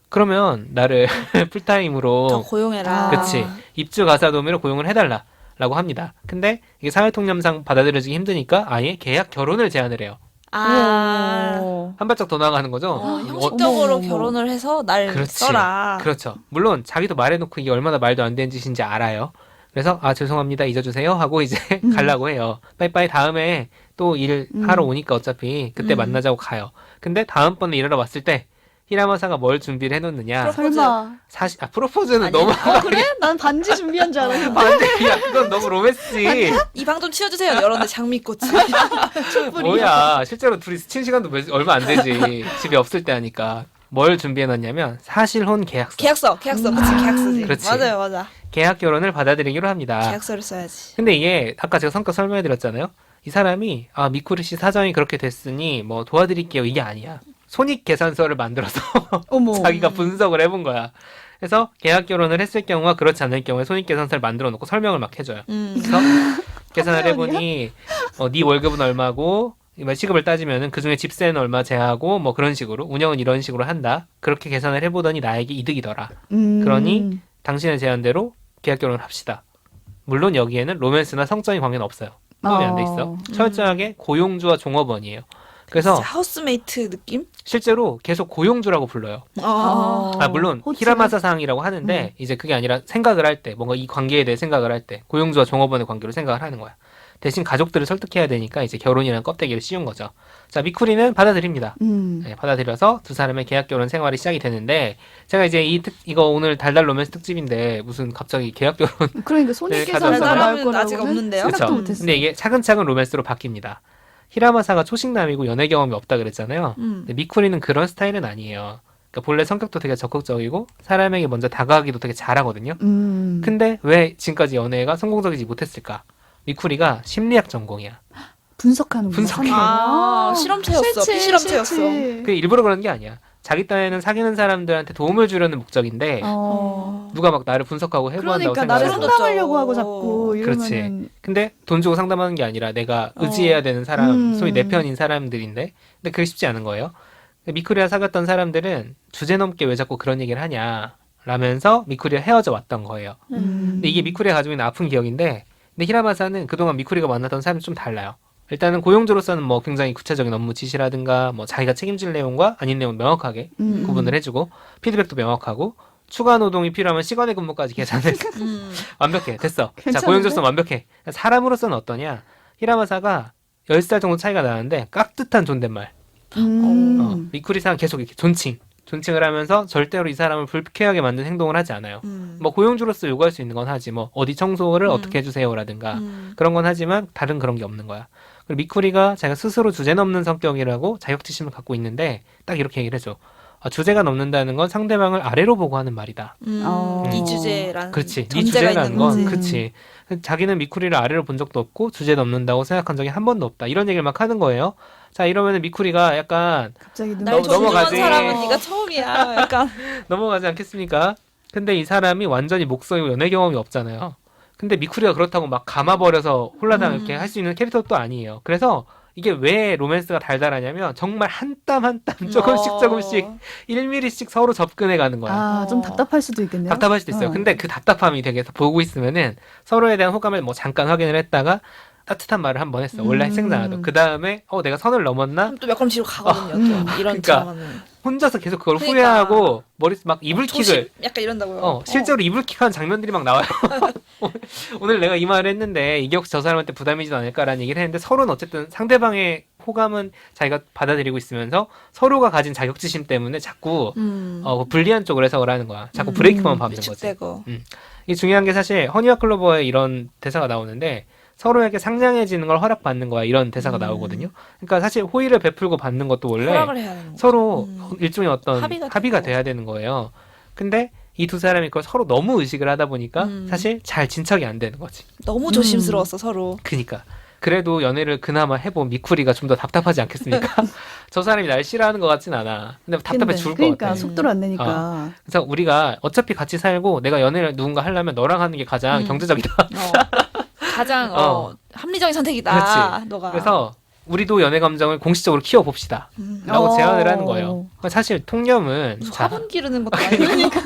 그러면 나를 더 풀타임으로 고용해라. 그치 입주 가사 도우미로 고용을 해달라라고 합니다. 근데 이게 사회통념상 받아들여지기 힘드니까 아예 계약 결혼을 제안을 해요. 한 발짝 더 나가는 거죠. 형식적으로 어머. 결혼을 해서 날 그렇지. 써라. 그렇죠. 물론 자기도 말해놓고 이게 얼마나 말도 안 되는 짓인지 알아요. 그래서 죄송합니다 잊어주세요 하고 이제 가려고 해요. 빠이빠이 다음에 또 일 하러 오니까 어차피 그때 만나자고 가요. 근데 다음번에 일하러 왔을 때 히라마사가 뭘 준비를 해놓느냐. 설마 사실 프로포즈는 아니, 너무 그래? 난 반지 준비한 줄 알았는데 안돼. 야 그건 너무 로맨스지. 이 방 좀 치워주세요. 열었는데 장미꽃이. 뭐야 실제로 둘이 스친 시간도 얼마 안 되지. 집에 없을 때 하니까. 뭘 준비해놨냐면 사실혼 계약서. 계약서. 그치 계약서지. 그렇지. 맞아. 계약 결혼을 받아들이기로 합니다. 계약서를 써야지. 근데 이게 아까 제가 성격 설명해드렸잖아요. 이 사람이 미쿠리 씨 사정이 그렇게 됐으니 뭐 도와드릴게요 이게 아니야. 손익 계산서를 만들어서 어머 자기가 분석을 해본 거야. 그래서 계약 결혼을 했을 경우와 그렇지 않을 경우에 손익 계산서를 만들어 놓고 설명을 막 해줘요. 그래서 계산을 해보니 네 월급은 얼마고 시급을 따지면은 그 중에 집세는 얼마 제하고 뭐 그런 식으로 운영은 이런 식으로 한다. 그렇게 계산을 해보더니 나에게 이득이더라. 그러니 당신의 제안대로 계약 결혼을 합시다. 물론 여기에는 로맨스나 성적인 관계는 없어요. 포함이 안 돼 있어. 철저하게 고용주와 종업원이에요. 그래서 진짜 하우스메이트 느낌? 실제로 계속 고용주라고 불러요. 물론 히라마사상이라고 하는데 이제 그게 아니라 생각을 할 때 뭔가 이 관계에 대해 생각을 할 때 고용주와 종업원의 관계로 생각을 하는 거야. 대신 가족들을 설득해야 되니까 이제 결혼이라는 껍데기를 씌운 거죠. 자, 미쿠리는 받아들입니다. 네, 받아들여서 두 사람의 계약 결혼 생활이 시작이 되는데 제가 이제 이거 오늘 달달 로맨스 특집인데 무슨 갑자기 계약 결혼 그러니까 손익계산서 가져왔어요. 나올 달달함은 아직 거라고는 없는데요? 생각도 그쵸. 못했어. 근데 이게 차근차근 로맨스로 바뀝니다. 히라마사가 초식남이고 연애 경험이 없다 그랬잖아요. 근데 미쿠리는 그런 스타일은 아니에요. 그러니까 본래 성격도 되게 적극적이고 사람에게 먼저 다가가기도 되게 잘하거든요. 근데 왜 지금까지 연애가 성공적이지 못했을까? 미쿠리가 심리학 전공이야. 분석하는 분석해. 실험체였어. 비실험체였어. 그 일부러 그런 게 아니야. 자기 딴에는 사귀는 사람들한테 도움을 주려는 목적인데 누가 막 나를 분석하고 해부한다고 그러니까 나를 생각해서 상담하려고 하고 자꾸 그렇지. 이러면은 근데 돈 주고 상담하는 게 아니라 내가 의지해야 되는 사람, 소위 내 편인 사람들인데 근데 그게 쉽지 않은 거예요. 미쿠리와 사귀었던 사람들은 주제 넘게 왜 자꾸 그런 얘기를 하냐 라면서 미쿠리와 헤어져 왔던 거예요. 근데 이게 미쿠리가 가지고 있는 아픈 기억인데 근데 히라마사는 그동안 미쿠리가 만났던 사람이 좀 달라요. 일단은 고용주로서는 뭐 굉장히 구체적인 업무 지시라든가 뭐 자기가 책임질 내용과 아닌 내용 명확하게 구분을 해주고 피드백도 명확하고 추가 노동이 필요하면 시간의 근무까지 계산을 완벽해. 됐어. 괜찮은데? 자, 고용주로서는 완벽해. 사람으로서는 어떠냐? 히라마사가 10살 정도 차이가 나는데 깍듯한 존댓말. 미쿠리상 계속 이렇게 존칭을 하면서 절대로 이 사람을 불쾌하게 만든 행동을 하지 않아요. 뭐 고용주로서 요구할 수 있는 건 하지. 뭐 어디 청소를 어떻게 해주세요라든가 그런 건 하지만 다른 그런 게 없는 거야. 그리고 미쿠리가 자기가 스스로 주제 넘는 성격이라고 자격지심을 갖고 있는데 딱 이렇게 얘기를 해줘. 주제가 넘는다는 건 상대방을 아래로 보고 하는 말이다. 이 주제라는 그렇지. 네 전제가 주제라는 있는 건 거지. 그치. 자기는 미쿠리를 아래로 본 적도 없고 주제 넘는다고 생각한 적이 한 번도 없다. 이런 얘기를 막 하는 거예요. 자, 이러면은 미쿠리가 약간 갑자기 날 존중한 넘어가지. 사람은 네가 처음이야. 약간 넘어가지 않겠습니까? 근데 이 사람이 완전히 목소리고 연애 경험이 없잖아요. 근데 미쿠리가 그렇다고 막 감아버려서 홀라당 이렇게 할 수 있는 캐릭터도 아니에요. 그래서 이게 왜 로맨스가 달달하냐면 정말 한 땀 한 땀 조금씩 1mm씩 서로 접근해 가는 거야. 좀 답답할 수도 있겠네요. 답답할 수도 있어요. 근데 그 답답함이 되게 보고 있으면은 서로에 대한 호감을 뭐 잠깐 확인을 했다가 따뜻한 말을 한 번 했어. 음. 원래 생각나도. 그 다음에 내가 선을 넘었나? 또 몇 걸음 뒤로 가거든요. 또 이런 그러니까. 드라마는. 혼자서 계속 그걸 그러니까. 후회하고 머리 막 이불킥을 조심 약간 이런다고요. 실제로 이불킥하는 장면들이 막 나와요. 오늘 내가 이 말을 했는데 이게 혹시 저 사람한테 부담이지 않을까라는 얘기를 했는데 서로는 어쨌든 상대방의 호감은 자기가 받아들이고 있으면서 서로가 가진 자격지심 때문에 자꾸 불리한 쪽으로 해석을 하는 거야. 자꾸 브레이크만 밟는 거지. 위축되고. 이게 중요한 게 사실 허니와 클로버에 이런 대사가 나오는데 서로에게 상냥해지는 걸 허락받는 거야. 이런 대사가 나오거든요. 그러니까 사실 호의를 베풀고 받는 것도 원래 허락을 해야 되는 거. 서로 일종의 어떤 합의가 돼야 되는 거예요. 근데 이 두 사람이 그걸 서로 너무 의식을 하다 보니까 사실 잘 진척이 안 되는 거지. 너무 조심스러웠어 서로. 그니까. 그래도 연애를 그나마 해본 미쿠리가 좀 더 답답하지 않겠습니까? 저 사람이 날 싫어하는 것 같진 않아. 근데 답답해 죽을 것 그러니까 같아. 속도를 안 내니까. 그래서 우리가 어차피 같이 살고 내가 연애를 누군가 하려면 너랑 하는 게 가장 경제적이다. 가장 합리적인 선택이다. 그렇지. 너가. 그래서 우리도 연애 감정을 공식적으로 키워봅시다. 라고 제안을 하는 거예요. 사실 통념은 무슨 자, 화분 기르는 것도 아니니까.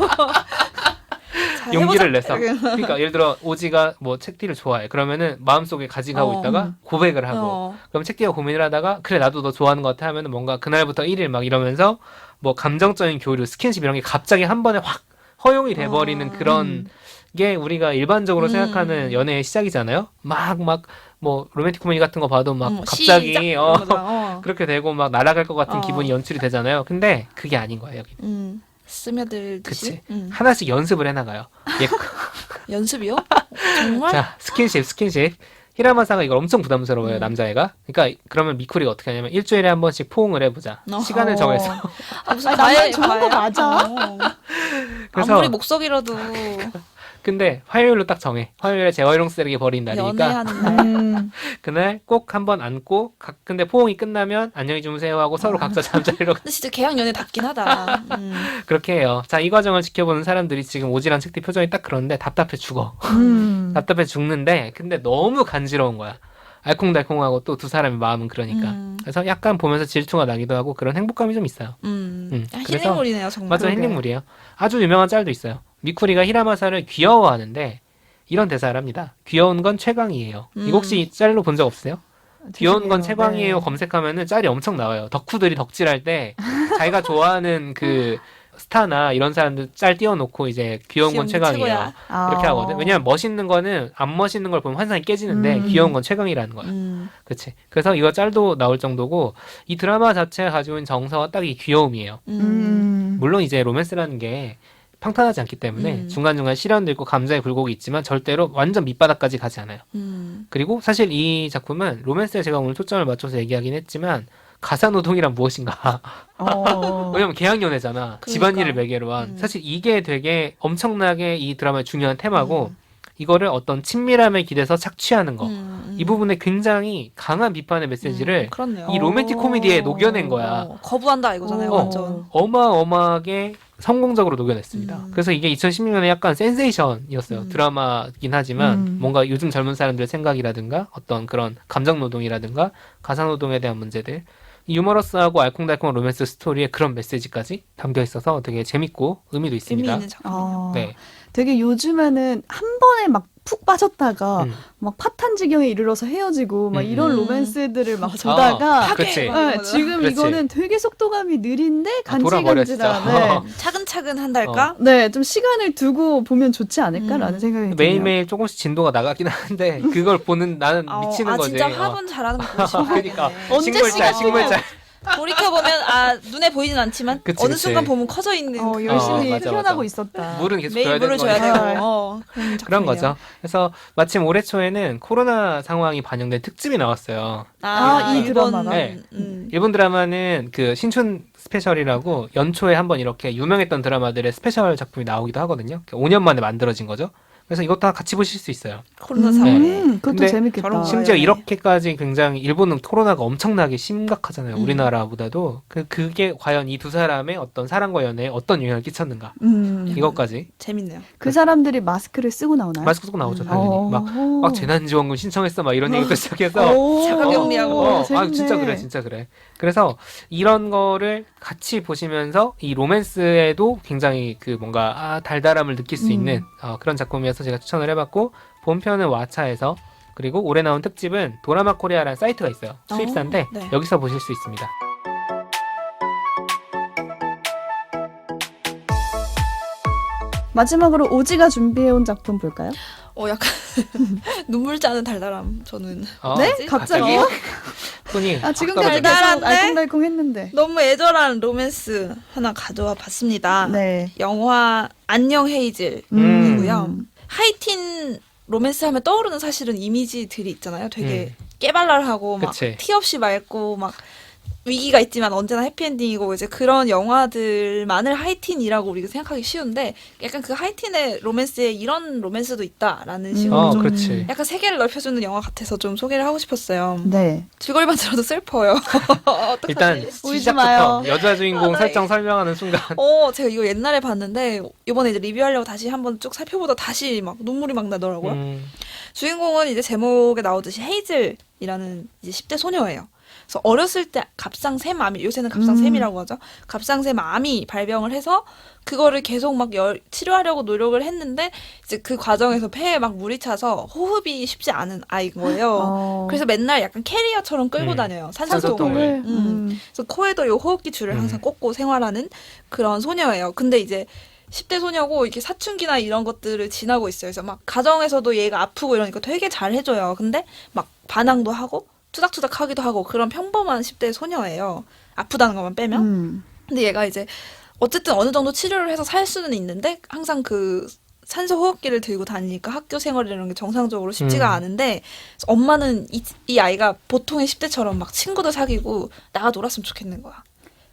용기를 내서 그러니까 예를 들어 오지가 뭐 책디를 좋아해. 그러면은 마음속에 가지고 있다가 고백을 하고 그럼 책디가 고민을 하다가 그래 나도 너 좋아하는 것 같아 하면은 뭔가 그날부터 1일 막 이러면서 뭐 감정적인 교류, 스킨십 이런 게 갑자기 한 번에 확 허용이 돼버리는 그런 게 우리가 일반적으로 생각하는 연애의 시작이잖아요. 막 뭐 로맨틱 코미디 같은 거 봐도 막 갑자기 그렇게 되고 막 날아갈 것 같은 기분이 연출이 되잖아요. 근데 그게 아닌 거예요. 여기는. 스며들듯이. 그치. 하나씩 연습을 해나가요. 연습이요? 정말? 자, 스킨십. 히라마사가 이걸 엄청 부담스러워요, 남자애가. 그러니까 그러면 미쿠리가 어떻게 하냐면 일주일에 한 번씩 포옹을 해보자. 시간을 정해서. 무슨 나만 좋은 거 맞아. 그래서 아무리 목석이라도 근데 화요일로 딱 정해. 화요일에 재활용 쓰레기 버린 날이니까 연애하는 날. 그날 꼭 한번 안고 근데 포옹이 끝나면 안녕히 주무세요 하고 서로 각자 잠자리로 근데 진짜 개학 연애답긴 하다. 그렇게 해요. 자, 이 과정을 지켜보는 사람들이 지금 오지란 책디 표정이 딱 그런데 답답해 죽어. 답답해 죽는데 근데 너무 간지러운 거야. 알콩달콩하고 또 두 사람의 마음은 그러니까. 그래서 약간 보면서 질투가 나기도 하고 그런 행복감이 좀 있어요. 그래서 힐링물이네요 정말. 맞아, 힐링물이에요. 아주 유명한 짤도 있어요. 미쿠리가 히라마사를 귀여워하는데 이런 대사를 합니다. 귀여운 건 최강이에요. 이거 혹시 짤로 본 적 없으세요? 귀여운 건 최강이에요. 검색하면은 짤이 엄청 나와요. 덕후들이 덕질할 때 자기가 좋아하는 그 스타나 이런 사람들 짤 띄워놓고 이제 귀여운 건 최강이에요. 최고야. 이렇게 하거든. 왜냐면 멋있는 거는 안 멋있는 걸 보면 환상이 깨지는데 귀여운 건 최강이라는 거야. 그렇지. 그래서 이거 짤도 나올 정도고 이 드라마 자체가 가지고 있는 정서가 딱 이 귀여움이에요. 물론 이제 로맨스라는 게 평탄하지 않기 때문에 중간중간 시련도 있고 감정의 굴곡이 있지만 절대로 완전 밑바닥까지 가지 않아요. 그리고 사실 이 작품은 로맨스에 제가 오늘 초점을 맞춰서 얘기하긴 했지만 가사노동이란 무엇인가. 왜냐면 계약연애잖아. 그러니까. 집안일을 매개로 한. 사실 이게 되게 엄청나게 이 드라마의 중요한 테마고 이거를 어떤 친밀함에 기대서 착취하는 거. 이 부분에 굉장히 강한 비판의 메시지를 그렇네요. 이 로맨틱 코미디에 녹여낸 거야. 거부한다 이거잖아요. 완전. 어마어마하게 성공적으로 녹여냈습니다. 그래서 이게 2016년에 약간 센세이션이었어요. 드라마긴 하지만 뭔가 요즘 젊은 사람들의 생각이라든가 어떤 그런 감정노동이라든가 가사노동에 대한 문제들 이 유머러스하고 알콩달콩한 로맨스 스토리에 그런 메시지까지 담겨 있어서 되게 재밌고 의미도 의미 있습니다. 있는 작품이에요. 네. 되게 요즘에는 한 번에 막 푹 빠졌다가 음. 막 파탄 지경에 이르러서 헤어지고 막 이런 로맨스들을 막 보다가 그치. 네, 지금 그렇지. 이거는 되게 속도감이 느린데 돌아버려, 진짜. 간질간질한 차근차근 한달까? 네, 좀 시간을 두고 보면 좋지 않을까라는 생각이 드네요. 매일매일 조금씩 진도가 나가긴 하는데 그걸 보는 나는 미치는 거지. 진짜 화분 잘하는 거 보고 싶어. 그러니까 언제 식물짤. 돌이켜보면 눈에 보이진 않지만 그치, 어느 그치. 순간 보면 커져 있는 열심히 맞아, 표현하고 맞아. 있었다. 물은 계속 매일 줘야 되는 물을 줘야 거니까. 되고 그런 그런 작품이에요. 거죠. 그래서 마침 올해 초에는 코로나 상황이 반영된 특집이 나왔어요. 이 일본, 드라마가? 네. 일본 드라마는 그 신춘 스페셜이라고 연초에 한번 이렇게 유명했던 드라마들의 스페셜 작품이 나오기도 하거든요. 5년 만에 만들어진 거죠. 그래서 이것도 다 같이 보실 수 있어요. 코로나 상황에 그것도 근데 재밌겠다. 저런 심지어 연애. 이렇게까지 굉장히 일본은 코로나가 엄청나게 심각하잖아요. 우리나라보다도 그게 과연 이 두 사람의 어떤 사랑과 연애에 어떤 영향을 끼쳤는가 이것까지 재밌네요. 그 사람들이 마스크를 쓰고 나오나요? 마스크 쓰고 나오죠 당연히 막 재난지원금 신청했어 막 이런 얘기부터 시작해서 자가격리하고. 진짜 그래. 그래서 이런 거를 같이 보시면서 이 로맨스에도 굉장히 그 뭔가 달달함을 느낄 수 있는 그런 작품이어서 제가 추천을 해봤고 본편은 왓챠에서 그리고 올해 나온 특집은 도라마 코리아라는 사이트가 있어요. 수입사인데 네. 여기서 보실 수 있습니다. 마지막으로 오지가 준비해온 작품 볼까요? 약간 눈물 짜는 달달함. 저는 어, 네? 뭐지? 갑자기요? 손이 아 지금 확 떨어지네. 달달한데? 알콩달콩 했는데. 너무 애절한 로맨스 하나 가져와 봤습니다. 네. 영화 안녕 헤이즐이고요. 하이틴 로맨스 하면 떠오르는 사실은 이미지들이 있잖아요. 되게 깨발랄하고 막 그치. 티 없이 맑고 막 위기가 있지만 언제나 해피엔딩이고 이제 그런 영화들만을 하이틴이라고 우리가 생각하기 쉬운데 약간 그 하이틴의 로맨스에 이런 로맨스도 있다라는 식으로 좀 그렇지. 약간 세계를 넓혀주는 영화 같아서 좀 소개를 하고 싶었어요. 네. 줄거리만 들어도 슬퍼요. 어떡하지? 일단 울지 시작부터 마요. 여자 주인공 나 설정 설명하는 순간 제가 이거 옛날에 봤는데 이번에 이제 리뷰하려고 다시 한번 쭉 살펴보다 다시 막 눈물이 막 나더라고요. 주인공은 이제 제목에 나오듯이 헤이즐이라는 이제 10대 소녀예요. 그래서 어렸을 때 갑상샘암이 요새는 갑상샘이라고 하죠. 갑상샘암이 발병을 해서 그거를 계속 막 치료하려고 노력을 했는데 이제 그 과정에서 폐에 막 물이 차서 호흡이 쉽지 않은 아이인 거예요. 그래서 맨날 약간 캐리어처럼 끌고 다녀요. 산소통을. 산소통을. 그래서 코에도 요 호흡기 줄을 항상 꽂고 생활하는 그런 소녀예요. 근데 이제 10대 소녀고 이렇게 사춘기나 이런 것들을 지나고 있어요. 그래서 막 가정에서도 얘가 아프고 이러니까 되게 잘 해줘요. 근데 막 반항도 하고 투닥투닥 하기도 하고 그런 평범한 10대 소녀예요. 아프다는 것만 빼면. 근데 얘가 이제 어쨌든 어느 정도 치료를 해서 살 수는 있는데 항상 그 산소 호흡기를 들고 다니니까 학교 생활이라는 게 정상적으로 쉽지가 않은데 엄마는 이 아이가 보통의 10대처럼 막 친구도 사귀고 나가 놀았으면 좋겠는 거야.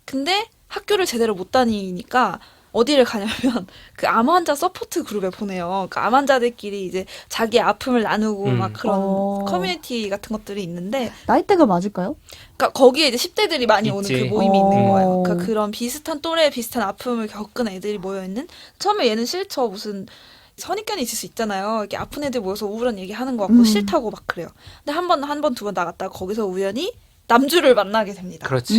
근데 학교를 제대로 못 다니니까 어디를 가냐면 그 암 환자 서포트 그룹에 보내요. 그 암 환자들끼리 이제 자기 아픔을 나누고 막 그런 커뮤니티 같은 것들이 있는데 나이대가 맞을까요? 그러니까 거기에 이제 10대들이 많이 오는 있지. 그 모임이 있는 거예요. 어. 그러니까 그런 비슷한 또래 비슷한 아픔을 겪은 애들이 모여 있는 처음에 얘는 싫죠. 무슨 선입견이 있을 수 있잖아요. 이렇게 아픈 애들 모여서 우울한 얘기 하는 거 같고 싫다고 막 그래요. 근데 한 번, 두 번 나갔다가 거기서 우연히 남주를 만나게 됩니다. 그렇지.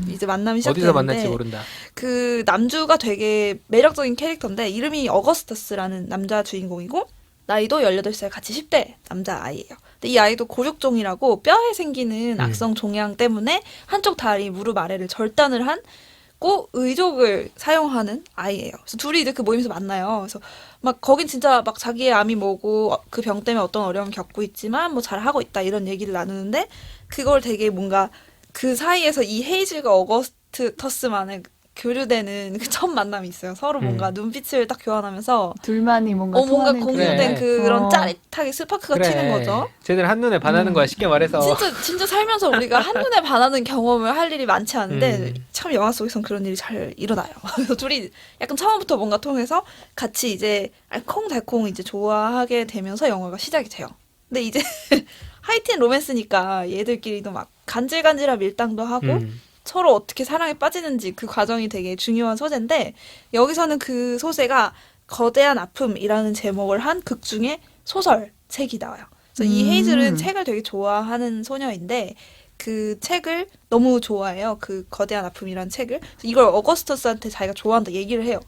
이제 만남이 시작되는데 어디서 만날지 모른다. 그 남주가 되게 매력적인 캐릭터인데 이름이 어거스터스라는 남자 주인공이고 나이도 18살 같이 10대 남자아이예요. 근데 이 아이도 고육종이라고 뼈에 생기는 악성 종양 때문에 한쪽 다리 무릎 아래를 절단을 한 꼭 의족을 사용하는 아이예요. 그래서 둘이 이제 그 모임에서 만나요. 그래서 막 거긴 진짜 막 자기의 암이 뭐고 그 병 때문에 어떤 어려움을 겪고 있지만 뭐 잘하고 있다 이런 얘기를 나누는데 그걸 되게 뭔가 그 사이에서 이 헤이즐과 어거스터스만의 교류되는 그 첫 만남이 있어요. 서로 뭔가 눈빛을 딱 교환하면서 둘만이 뭔가 뭔가 통하는 공유된 그래. 그런 짜릿하게 스파크가 튀는 거죠. 쟤들 한눈에 반하는 거야 쉽게 말해서. 진짜 살면서 우리가 한눈에 반하는 경험을 할 일이 많지 않은데 참 영화 속에선 그런 일이 잘 일어나요. 그래서 둘이 약간 처음부터 뭔가 통해서 같이 이제 알콩달콩 이제 좋아하게 되면서 영화가 시작이 돼요. 근데 이제 하이틴 로맨스니까 얘들끼리도 막 간질간질한 밀당도 하고 서로 어떻게 사랑에 빠지는지 그 과정이 되게 중요한 소재인데 여기서는 그 소재가 거대한 아픔이라는 제목을 한 극 중에 소설책이 나와요. 그래서 이 헤이즐은 책을 되게 좋아하는 소녀인데 그 책을 너무 좋아해요. 그 거대한 아픔이라는 책을. 그래서 이걸 어거스터스한테 자기가 좋아한다 얘기를 해요.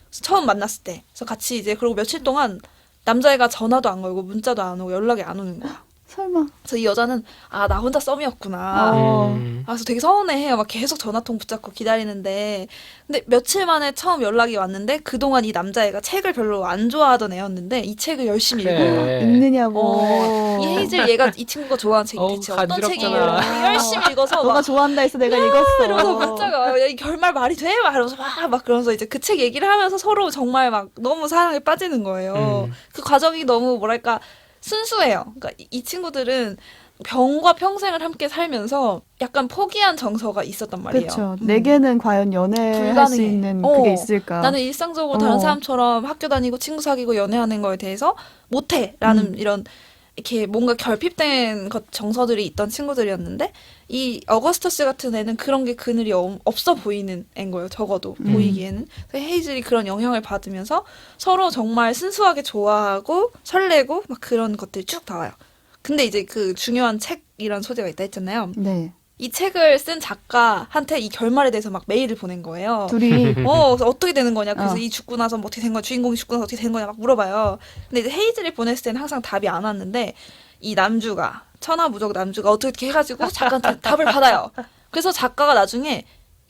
그래서 처음 만났을 때. 그래서 같이 이제 그리고 며칠 동안 남자애가 전화도 안 걸고 문자도 안 오고 연락이 안 오는 거야. 설마. 그래서 이 여자는 나 혼자 썸이었구나. 그래서 되게 서운해해요. 막 계속 전화통 붙잡고 기다리는데 근데 며칠 만에 처음 연락이 왔는데 그동안 이 남자애가 책을 별로 안 좋아하던 애였는데 이 책을 열심히 읽고 읽느냐고. 이 헤이즐 얘가 이 친구가 좋아하는 책이 대체 어떤 간지럽잖아. 책이에요? 열심히 읽어서 너가 막 좋아한다 해서 내가 읽었어. 이러면서 문자가 야, 이 결말 말이 돼? 막 이러면서 막 그러면서 이제 그 책 얘기를 하면서 서로 정말 막 너무 사랑에 빠지는 거예요. 그 과정이 너무 뭐랄까 순수해요. 그러니까 이 친구들은 병과 평생을 함께 살면서 약간 포기한 정서가 있었단 말이에요. 그렇죠. 내게는 과연 연애할 수 불가능해. 있는 그게 있을까? 나는 일상적으로 다른 사람처럼 학교 다니고 친구 사귀고 연애하는 거에 대해서 못해라는 이런 이렇게 뭔가 결핍된 정서들이 있던 친구들이었는데 이 어거스터스 같은 애는 그런 게 그늘이 없어 보이는 애인 거예요. 적어도 보이기에는. 그래서 헤이즐이 그런 영향을 받으면서 서로 정말 순수하게 좋아하고 설레고 막 그런 것들이 쭉 나와요. 근데 이제 그 중요한 책이란 소재가 있다 했잖아요. 네. 이 책을 쓴 작가한테 이 결말에 대해서 막 메일을 보낸 거예요. 둘이 그래서 어떻게 되는 거냐. 그래서 이 죽고 나서 뭐 어떻게 된 거야. 주인공이 죽고 나서 어떻게 된 거냐 막 물어봐요. 근데 이제 헤이즐이 보냈을 때는 항상 답이 안 왔는데 이 남주가 천하무적 남주가 어떻게 해가지고 작가한테 답을 받아요. 그래서 작가가 나중에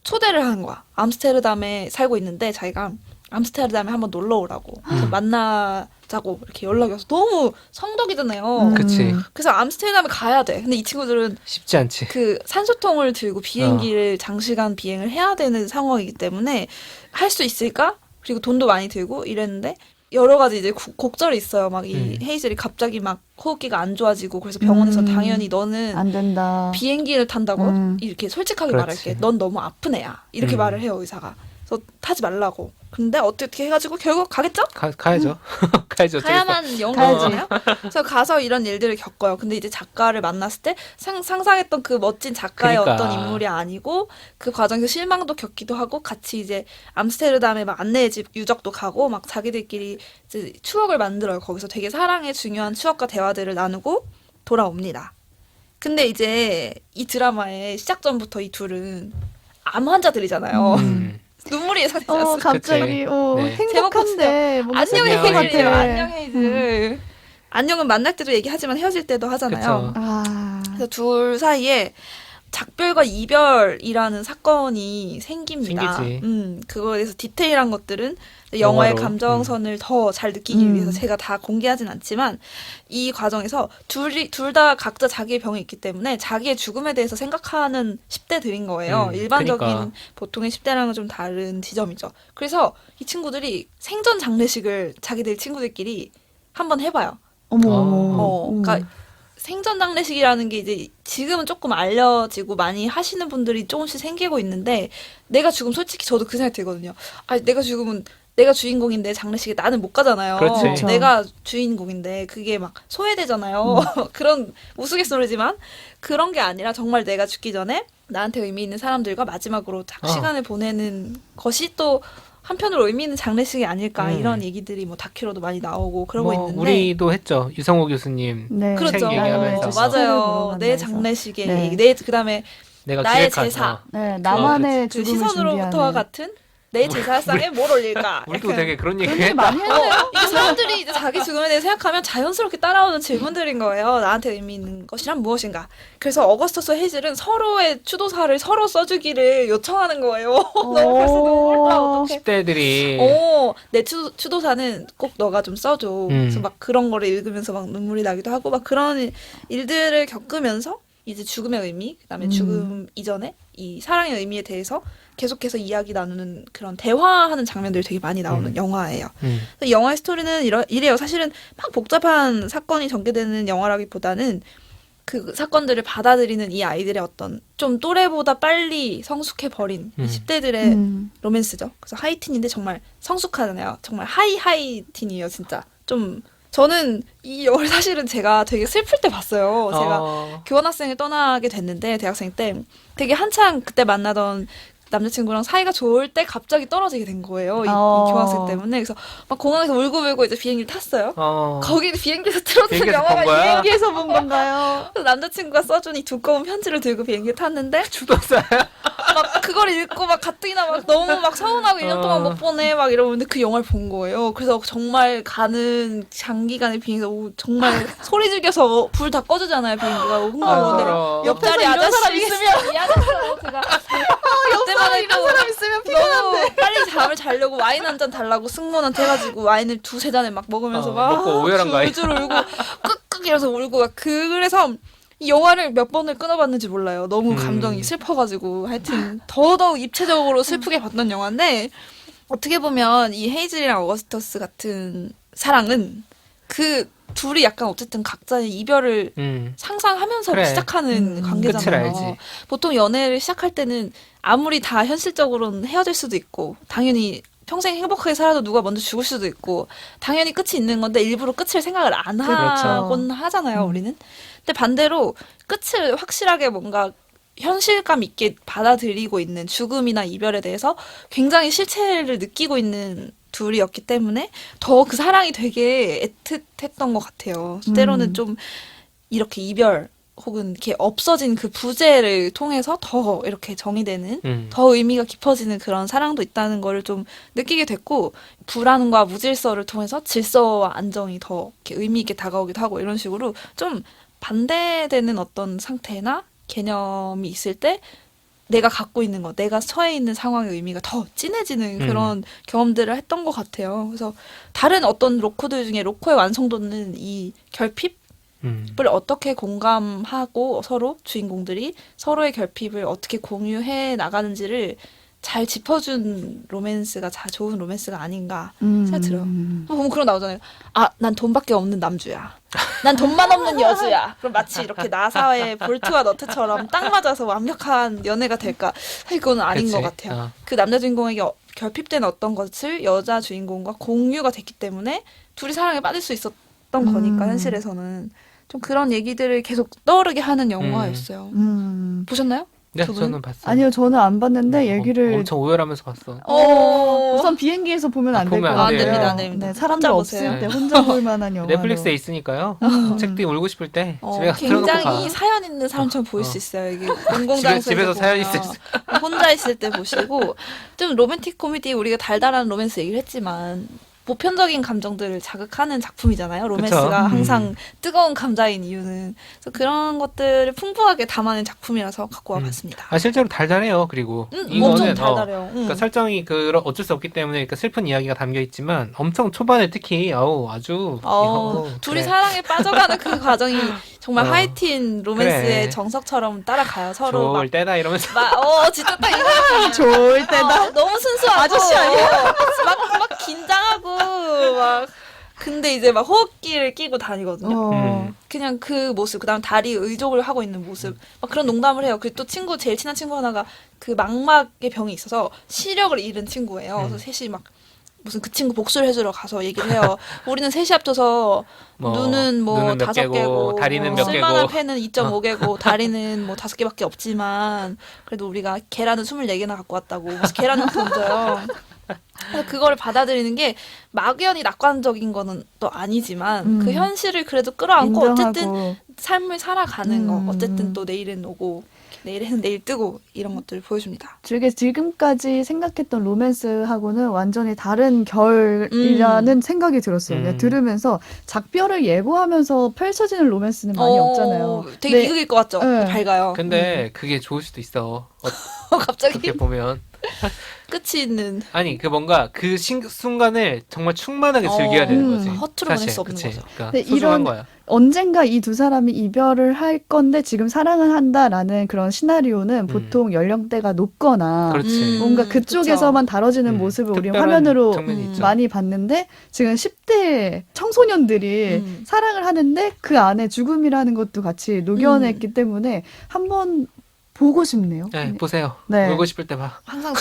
초대를 하는 거야. 암스테르담에 살고 있는데 자기가 암스테르담에 한번 놀러 오라고 그래서 만나자고 이렇게 연락이 와서 너무 성덕이잖아요. 그치. 그래서 암스테르담에 가야 돼. 근데 이 친구들은 쉽지 않지. 그 산소통을 들고 비행기를 장시간 비행을 해야 되는 상황이기 때문에 할 수 있을까? 그리고 돈도 많이 들고 이랬는데 여러 가지 이제 곡절이 있어요. 막 이 헤이즐이 갑자기 막 호흡기가 안 좋아지고 그래서 병원에서 당연히 너는 안 된다. 비행기를 탄다고 이렇게 솔직하게 그렇지. 말할게. 넌 너무 아픈 애야. 이렇게 말을 해요 의사가. 그래서 타지 말라고. 근데 어떻게 해가지고 결국 가겠죠? 가야죠. 가야죠. 어쩌겠어. 가야만 영광이잖아요. 그래서 가서 이런 일들을 겪어요. 근데 이제 작가를 만났을 때 상상했던 그 멋진 작가의 그러니까. 어떤 인물이 아니고 그 과정에서 실망도 겪기도 하고 같이 이제 암스테르담에 막 안내의 집 유적도 가고 막 자기들끼리 이제 추억을 만들어요. 거기서 되게 사랑의 중요한 추억과 대화들을 나누고 돌아옵니다. 근데 이제 이 드라마의 시작 전부터 이 둘은 암 환자들이잖아요. 눈물이 예상되지 갑자기 네. 행복한데 뭔가 안녕 안녕, 헤이즐이에요. 헤이즐. 안녕 헤이즐. 안녕은 만날 때도 얘기하지만 헤어질 때도 하잖아요. 그쵸. 아, 그래서 둘 사이에 작별과 이별이라는 사건이 생깁니다. 생기지. 그거에 대해서 디테일한 것들은 영화의 영화로. 감정선을 더 잘 느끼기 위해서 제가 다 공개하진 않지만 이 과정에서 둘 다 각자 자기의 병이 있기 때문에 자기의 죽음에 대해서 생각하는 10대들인 거예요. 일반적인 그러니까. 보통의 10대랑은 좀 다른 지점이죠. 그래서 이 친구들이 생전 장례식을 자기들 친구들끼리 한번 해봐요. 어머, 그러니까 생전 장례식이라는 게 이제 지금은 조금 알려지고 많이 하시는 분들이 조금씩 생기고 있는데 내가 죽으면 솔직히 저도 그 생각이 들거든요. 아, 내가 죽으면 내가 주인공인데 장례식에 나는 못 가잖아요. 그렇지. 그렇죠. 내가 주인공인데 그게 막 소외되잖아요. 그런 우스갯소리지만 그런 게 아니라 정말 내가 죽기 전에 나한테 의미 있는 사람들과 마지막으로 시간을 보내는 것이 또 한편으로 의미 있는 장례식이 아닐까 이런 얘기들이 뭐 다큐로도 많이 나오고 그러고 있는데 우리도 했죠. 유성호 교수님. 네. 그렇죠. 책 얘기하면서. 맞아요. 내 장례식에 네. 얘기. 내 그다음에 내가 나의 기획한, 제사. 네, 나만의 그 죽음을 시선으로부터와 준비하는. 같은 내 제사상에 뭘 올릴까? 우리도 약간 되게 그런 얘기 그런 얘기 했다. 많이 했네요. 이게 사람들이 이제 자기 죽음에 대해 생각하면 자연스럽게 따라오는 질문들인 거예요. 나한테 의미 있는 것이란 무엇인가? 그래서 어거스터스 헤이즐은 서로의 추도사를 서로 써주기를 요청하는 거예요. 너무 벌써 눈물 나 어떡해. 10대들이 내 추도사는 꼭 너가 좀 써줘. 그래서 막 그런 거를 읽으면서 막 눈물이 나기도 하고 막 그런 일들을 겪으면서 이제 죽음의 의미, 그다음에 죽음 이전에 이 사랑의 의미에 대해서 계속해서 이야기 나누는 그런 대화하는 장면들이 되게 많이 나오는 영화예요. 그래서 영화의 스토리는 이래요. 사실은 막 복잡한 사건이 전개되는 영화라기보다는 그 사건들을 받아들이는 이 아이들의 어떤 좀 또래보다 빨리 성숙해버린 10대들의 로맨스죠. 그래서 하이틴인데 정말 성숙하잖아요. 정말 하이틴이에요, 진짜. 좀 저는 이 영화를 사실은 제가 되게 슬플 때 봤어요. 제가 교환학생을 떠나게 됐는데 대학생 때 되게 한창 그때 만나던 남자친구랑 사이가 좋을 때 갑자기 떨어지게 된 거예요. 이 교환학생 때문에. 그래서 막 공항에서 울고불고 이제 비행기를 탔어요. 거기 비행기에서 틀어준 비행기에서 영화가 본 거야? 비행기에서 본 건가요? 그래서 남자친구가 써준 이 두꺼운 편지를 들고 비행기를 탔는데 추도사야. 막 그걸 읽고 막 가뜩이나 막 너무 막 서운하고 1년 동안 못 보내 막 이러는데 그 영화를 본 거예요. 그래서 정말 가는 장기간의 비행기에서 정말 소리 죽여서 불 다 꺼주잖아요 비행기가. 힘들어. 옆자리 옆에서 이런 아저씨 사람 있으면 미안해서 제가 그때만 해도 이런 사람 있으면 너무 빨리 잠을 자려고 와인 한 잔 달라고 승무원한테 해가지고 와인을 2-3잔을 막 먹으면서 막 먹고 오열한 거 아니야? 줄줄 울고 끄끄 이러면서 울고 막 그래서 이 영화를 몇 번을 끊어봤는지 몰라요. 너무 감정이 슬퍼가지고 하여튼 더더욱 입체적으로 슬프게 봤던 영화인데 어떻게 보면 이 헤이즐이랑 어거스터스 같은 사랑은 그 둘이 약간 어쨌든 각자의 이별을 상상하면서 그래. 시작하는 끝을 관계잖아요. 알지. 보통 연애를 시작할 때는 아무리 다 현실적으로는 헤어질 수도 있고 당연히 평생 행복하게 살아도 누가 먼저 죽을 수도 있고 당연히 끝이 있는 건데 일부러 끝을 생각을 안 그렇죠. 하곤 하잖아요. 우리는. 근데 반대로 끝을 확실하게 뭔가 현실감 있게 받아들이고 있는 죽음이나 이별에 대해서 굉장히 실체를 느끼고 있는 둘이었기 때문에 더 그 사랑이 되게 애틋했던 것 같아요. 때로는 좀 이렇게 이별 혹은 이렇게 없어진 그 부재를 통해서 더 이렇게 정의되는 더 의미가 깊어지는 그런 사랑도 있다는 거를 좀 느끼게 됐고 불안과 무질서를 통해서 질서와 안정이 더 이렇게 의미 있게 다가오기도 하고 이런 식으로 좀 반대되는 어떤 상태나 개념이 있을 때 내가 갖고 있는 것, 내가 처해 있는 상황의 의미가 더 진해지는 그런 경험들을 했던 것 같아요. 그래서 다른 어떤 로코들 중에 로코의 완성도는 이 결핍 을 어떻게 공감하고 서로 주인공들이 서로의 결핍을 어떻게 공유해 나가는지를 잘 짚어준 로맨스가 좋은 로맨스가 아닌가 생각이 들어요. 보면 그런 거 나오잖아요. 아, 난 돈밖에 없는 남주야. 난 돈만 없는 여주야. 그럼 마치 이렇게 나사의 볼트와 너트처럼 딱 맞아서 완벽한 연애가 될까? 사실 그건 아닌 그치. 것 같아요. 그 남자 주인공에게 결핍된 어떤 것을 여자 주인공과 공유가 됐기 때문에 둘이 사랑에 빠질 수 있었던 거니까 현실에서는. 좀 그런 얘기들을 계속 떠오르게 하는 영화였어요. 보셨나요? 네, 두 분은? 저는 봤어요. 아니요, 저는 안 봤는데 얘기를 엄청 오열하면서 봤어. 우선 비행기에서 보면 안 될 보면 것 안 같아요. 돼요. 안 됩니다. 네, 사람들 혼자 없을 보세요. 때 혼자 볼 만한 영화. 넷플릭스에 있으니까요. 책도 울고 싶을 때 집에 가서 틀어놓고 굉장히 봐. 사연 있는 사람처럼 보일 수 있어요. 이게 공공장소에서 집에서 사연이 보면 있을 수 혼자 있을 때 보시고 좀 로맨틱 코미디 우리가 달달한 로맨스 얘기를 했지만 보편적인 감정들을 자극하는 작품이잖아요. 로맨스가 그쵸? 항상 뜨거운 감자인 이유는 그래서 그런 것들을 풍부하게 담아낸 작품이라서 갖고 와봤습니다. 아, 실제로 달달해요. 그리고 엄청 이거는 달달해요. 그러니까 설정이 어쩔 수 없기 때문에 그러니까 슬픈 이야기가 담겨 있지만 엄청 초반에 특히 아주 둘이 그래. 사랑에 빠져가는 그 과정이 정말 하이틴 로맨스의 그래. 정석처럼 따라가요. 서로 좋을 때다 이러면서 진짜 딱 이거 좋을 때다. 너무 순수하고 아저씨 아니야? 막 긴장하고 막 근데 이제 막 호흡기를 끼고 다니거든요. 그냥 그 모습, 그다음 다리 의족을 하고 있는 모습, 막 그런 농담을 해요. 그리고 또 제일 친한 친구 하나가 그 망막의 병이 있어서 시력을 잃은 친구예요. 그래서 셋이 막 무슨 그 친구 복수를 해주러 가서 얘기를 해요. 우리는 셋이 합쳐서 눈은 몇 5개고, 개고, 다리는 몇 쓸만한 개고. 펜은 2.5개고, 다리는 5개밖에 없지만, 그래도 우리가 계란은 24개나 갖고 왔다고. 그래서 계란을 던져요. 그거를 받아들이는 게 막연히 낙관적인 거는 또 아니지만, 그 현실을 그래도 끌어안고, 어쨌든 인정하고. 삶을 살아가는 거. 어쨌든 또 내일은 오고, 내일은 내일 뜨고, 이런 것들을 보여줍니다. 되게 지금까지 생각했던 로맨스하고는 완전히 다른 결이라는 생각이 들었어요. 그냥 들으면서 작별을 예고하면서 펼쳐지는 로맨스는 많이 없잖아요. 되게 네. 비극일 것 같죠? 네. 밝아요. 근데 그게 좋을 수도 있어. 갑자기 어떻게 보면 끝이 있는. 아니 뭔가 그 순간을 정말 충만하게 즐겨야 되는 거지. 허투루 보낼 사실. 수 없는 그치? 거죠. 그러니까 근데 소중한 이런- 거야. 언젠가 이 두 사람이 이별을 할 건데 지금 사랑을 한다라는 그런 시나리오는 보통 연령대가 높거나 그렇지. 뭔가 그쪽에서만 다뤄지는 모습을 우리 특별한 화면으로 장면이 있죠. 많이 봤는데 지금 10대 청소년들이 사랑을 하는데 그 안에 죽음이라는 것도 같이 녹여냈기 때문에 한번 보고 싶네요. 네, 보세요. 네. 울고 싶을 때 봐. 항상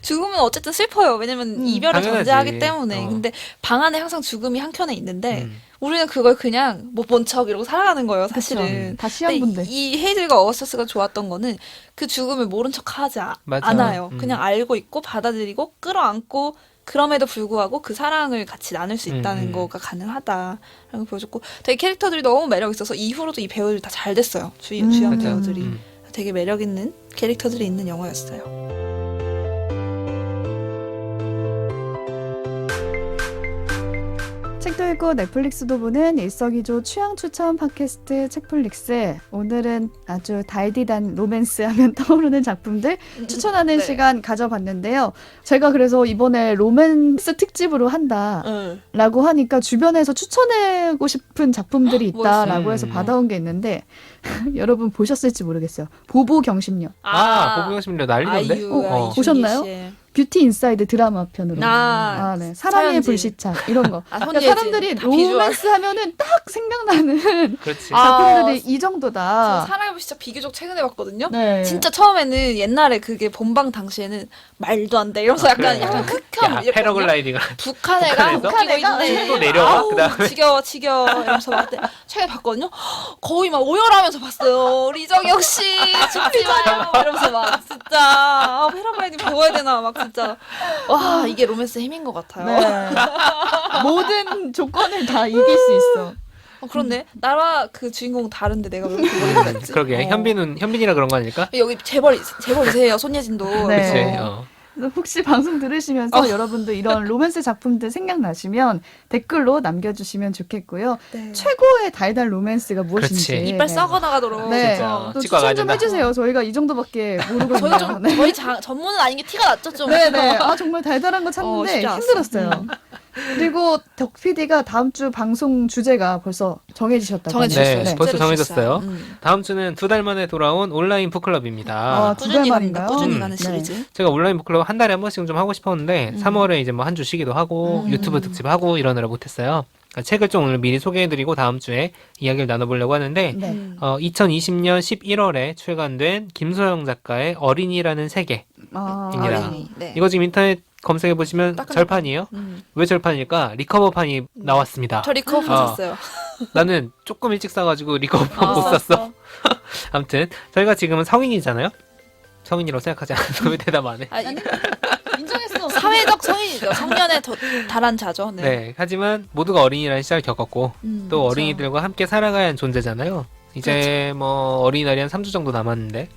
죽음은 어쨌든 슬퍼요. 왜냐면 이별을 당연하지. 전제하기 때문에. 어. 근데 방 안에 항상 죽음이 한 켠에 있는데 우리는 그걸 그냥 못 본 척 이러고 살아가는 거예요. 사실은. 다 시한분들. 이 헤이즐과 어거스트가 좋았던 거는 그 죽음을 모른 척하지 맞아. 않아요. 그냥 알고 있고 받아들이고 끌어안고 그럼에도 불구하고 그 사랑을 같이 나눌 수 있다는 거가 가능하다라는 걸 보여줬고 되게 캐릭터들이 너무 매력 있어서 이후로도 이 배우들이 다 잘 됐어요. 주연 맞아. 배우들이 되게 매력 있는 캐릭터들이 있는 영화였어요. 책도 읽고 넷플릭스도 보는 일석이조 취향 추천 팟캐스트 책플릭스. 오늘은 아주 달디단 로맨스 하면 떠오르는 작품들 추천하는 네. 시간 가져봤는데요. 제가 그래서 이번에 로맨스 특집으로 한다라고 하니까 주변에서 추천하고 싶은 작품들이 있다라고 해서 받아온 게 있는데 여러분 보셨을지 모르겠어요. 보보 경심녀. 보고 싶은데 난리던데? 아이유, 보셨나요? 씨의. 뷰티 인사이드 드라마 편으로. 네. 사랑의 서현진. 불시착 이런 거. 손예진. 사람들이 다 비주얼. 로맨스 하면은 딱 생각나는 그렇지. 작품들이 이 저 정도다. 사랑의 불시착 비교적 최근에 봤거든요. 네. 진짜 처음에는 옛날에 그게 본방 당시에는 말도 안 돼 이러면서 약간 극혐 야, 이랬거든요. 패러글라이딩을 북한 애가 웃기고 있네. 또 내려와? 아우, 그다음에? 지겨 이러면서 봤는데 최근에 봤거든요. 거의 막 오열하면서 봤어요. 리정혁 씨 죽지 마요 이러면서 막 진짜 패러글라이딩 배워야 되나 막 진짜 와 이게 로맨스 힘인 것 같아요. 네. 모든 조건을 다 이길 수 있어. 그렇네. 나라 그 주인공 다른데 내가 왜 이렇게 머리가 났지? 그러게 현빈이라 그런 거 아닐까? 여기 재벌이세요 손예진도. 네. 그치? 혹시 방송 들으시면서 여러분들 이런 로맨스 작품들 생각나시면 댓글로 남겨주시면 좋겠고요. 네. 최고의 달달 로맨스가 무엇인지. 그렇지. 이빨 썩어 나가도록. 네. 진짜. 또 치과 추천 가야 좀 된다. 해주세요. 저희가 이 정도밖에 모르거든요. 저희가 좀 네. 저희 전문은 아닌 게 티가 났죠 좀. 네네. 아, 정말 달달한 거 찾는데 쉽지 않았어. 힘들었어요. 그리고 덕 PD가 다음 주 방송 주제가 벌써 정해지셨다고. 정해주셨어요. 네, 벌써 주제를 정해졌어요. 주셨어요. 다음 주는 2달 만에 돌아온 온라인 북클럽입니다. 아, 두 달 꾸준히 만인가요? 갑니다. 꾸준히 음. 가는 네. 시리즈. 제가 온라인 북클럽 한 달에 한 번씩 좀 하고 싶었는데 3월에 이제 뭐 한 주 쉬기도 하고 유튜브 특집 하고 이러느라 못했어요. 그러니까 책을 좀 오늘 미리 소개해드리고 다음 주에 이야기를 나눠보려고 하는데 네. 2020년 11월에 출간된 김소영 작가의 어린이라는 세계. 아, 입니다. 어린이. 네. 이거 지금 인터넷 검색해 보시면 딱 절판이에요. 왜 절판일까? 리커버판이 나왔습니다. 저 리커버 샀어요. 나는 조금 일찍 사가지고 리커버판 못 샀어. 아무튼 저희가 지금은 성인이잖아요. 성인이라고 생각하지 않아서 왜 대답 안 해? 인정했어. 사회적 성인이죠. 성년의 달한 자죠. 네. 네. 하지만 모두가 어린이라는 시절을 겪었고 또 그렇죠. 어린이들과 함께 살아가야 하는 존재잖아요. 이제 뭐 어린이날이 한 3주 정도 남았는데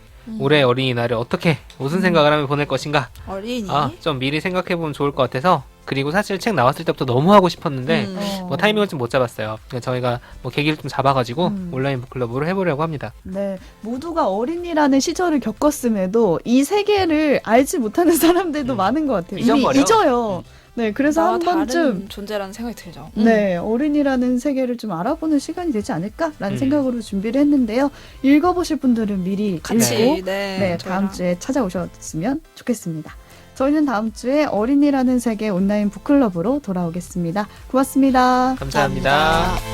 올해 어린이날을 어떻게 무슨 생각을 하며 보낼 것인가? 어린이. 좀 미리 생각해보면 좋을 것 같아서 그리고 사실 책 나왔을 때부터 너무 하고 싶었는데 뭐 타이밍을 좀 못 잡았어요. 그러니까 저희가 뭐 계기를 좀 잡아가지고 온라인 북클럽으로 해보려고 합니다. 네, 모두가 어린이라는 시절을 겪었음에도 이 세계를 알지 못하는 사람들도 많은 것 같아요. 이미 잊어버려. 잊어요. 네, 그래서 나와 한 번쯤 다른 존재라는 생각이 들죠. 네, 어린이라는 세계를 좀 알아보는 시간이 되지 않을까라는 생각으로 준비를 했는데요. 읽어보실 분들은 미리 같이 읽고 네, 다음 주에 찾아오셨으면 좋겠습니다. 저희는 다음 주에 어린이라는 세계 온라인 북클럽으로 돌아오겠습니다. 고맙습니다. 감사합니다.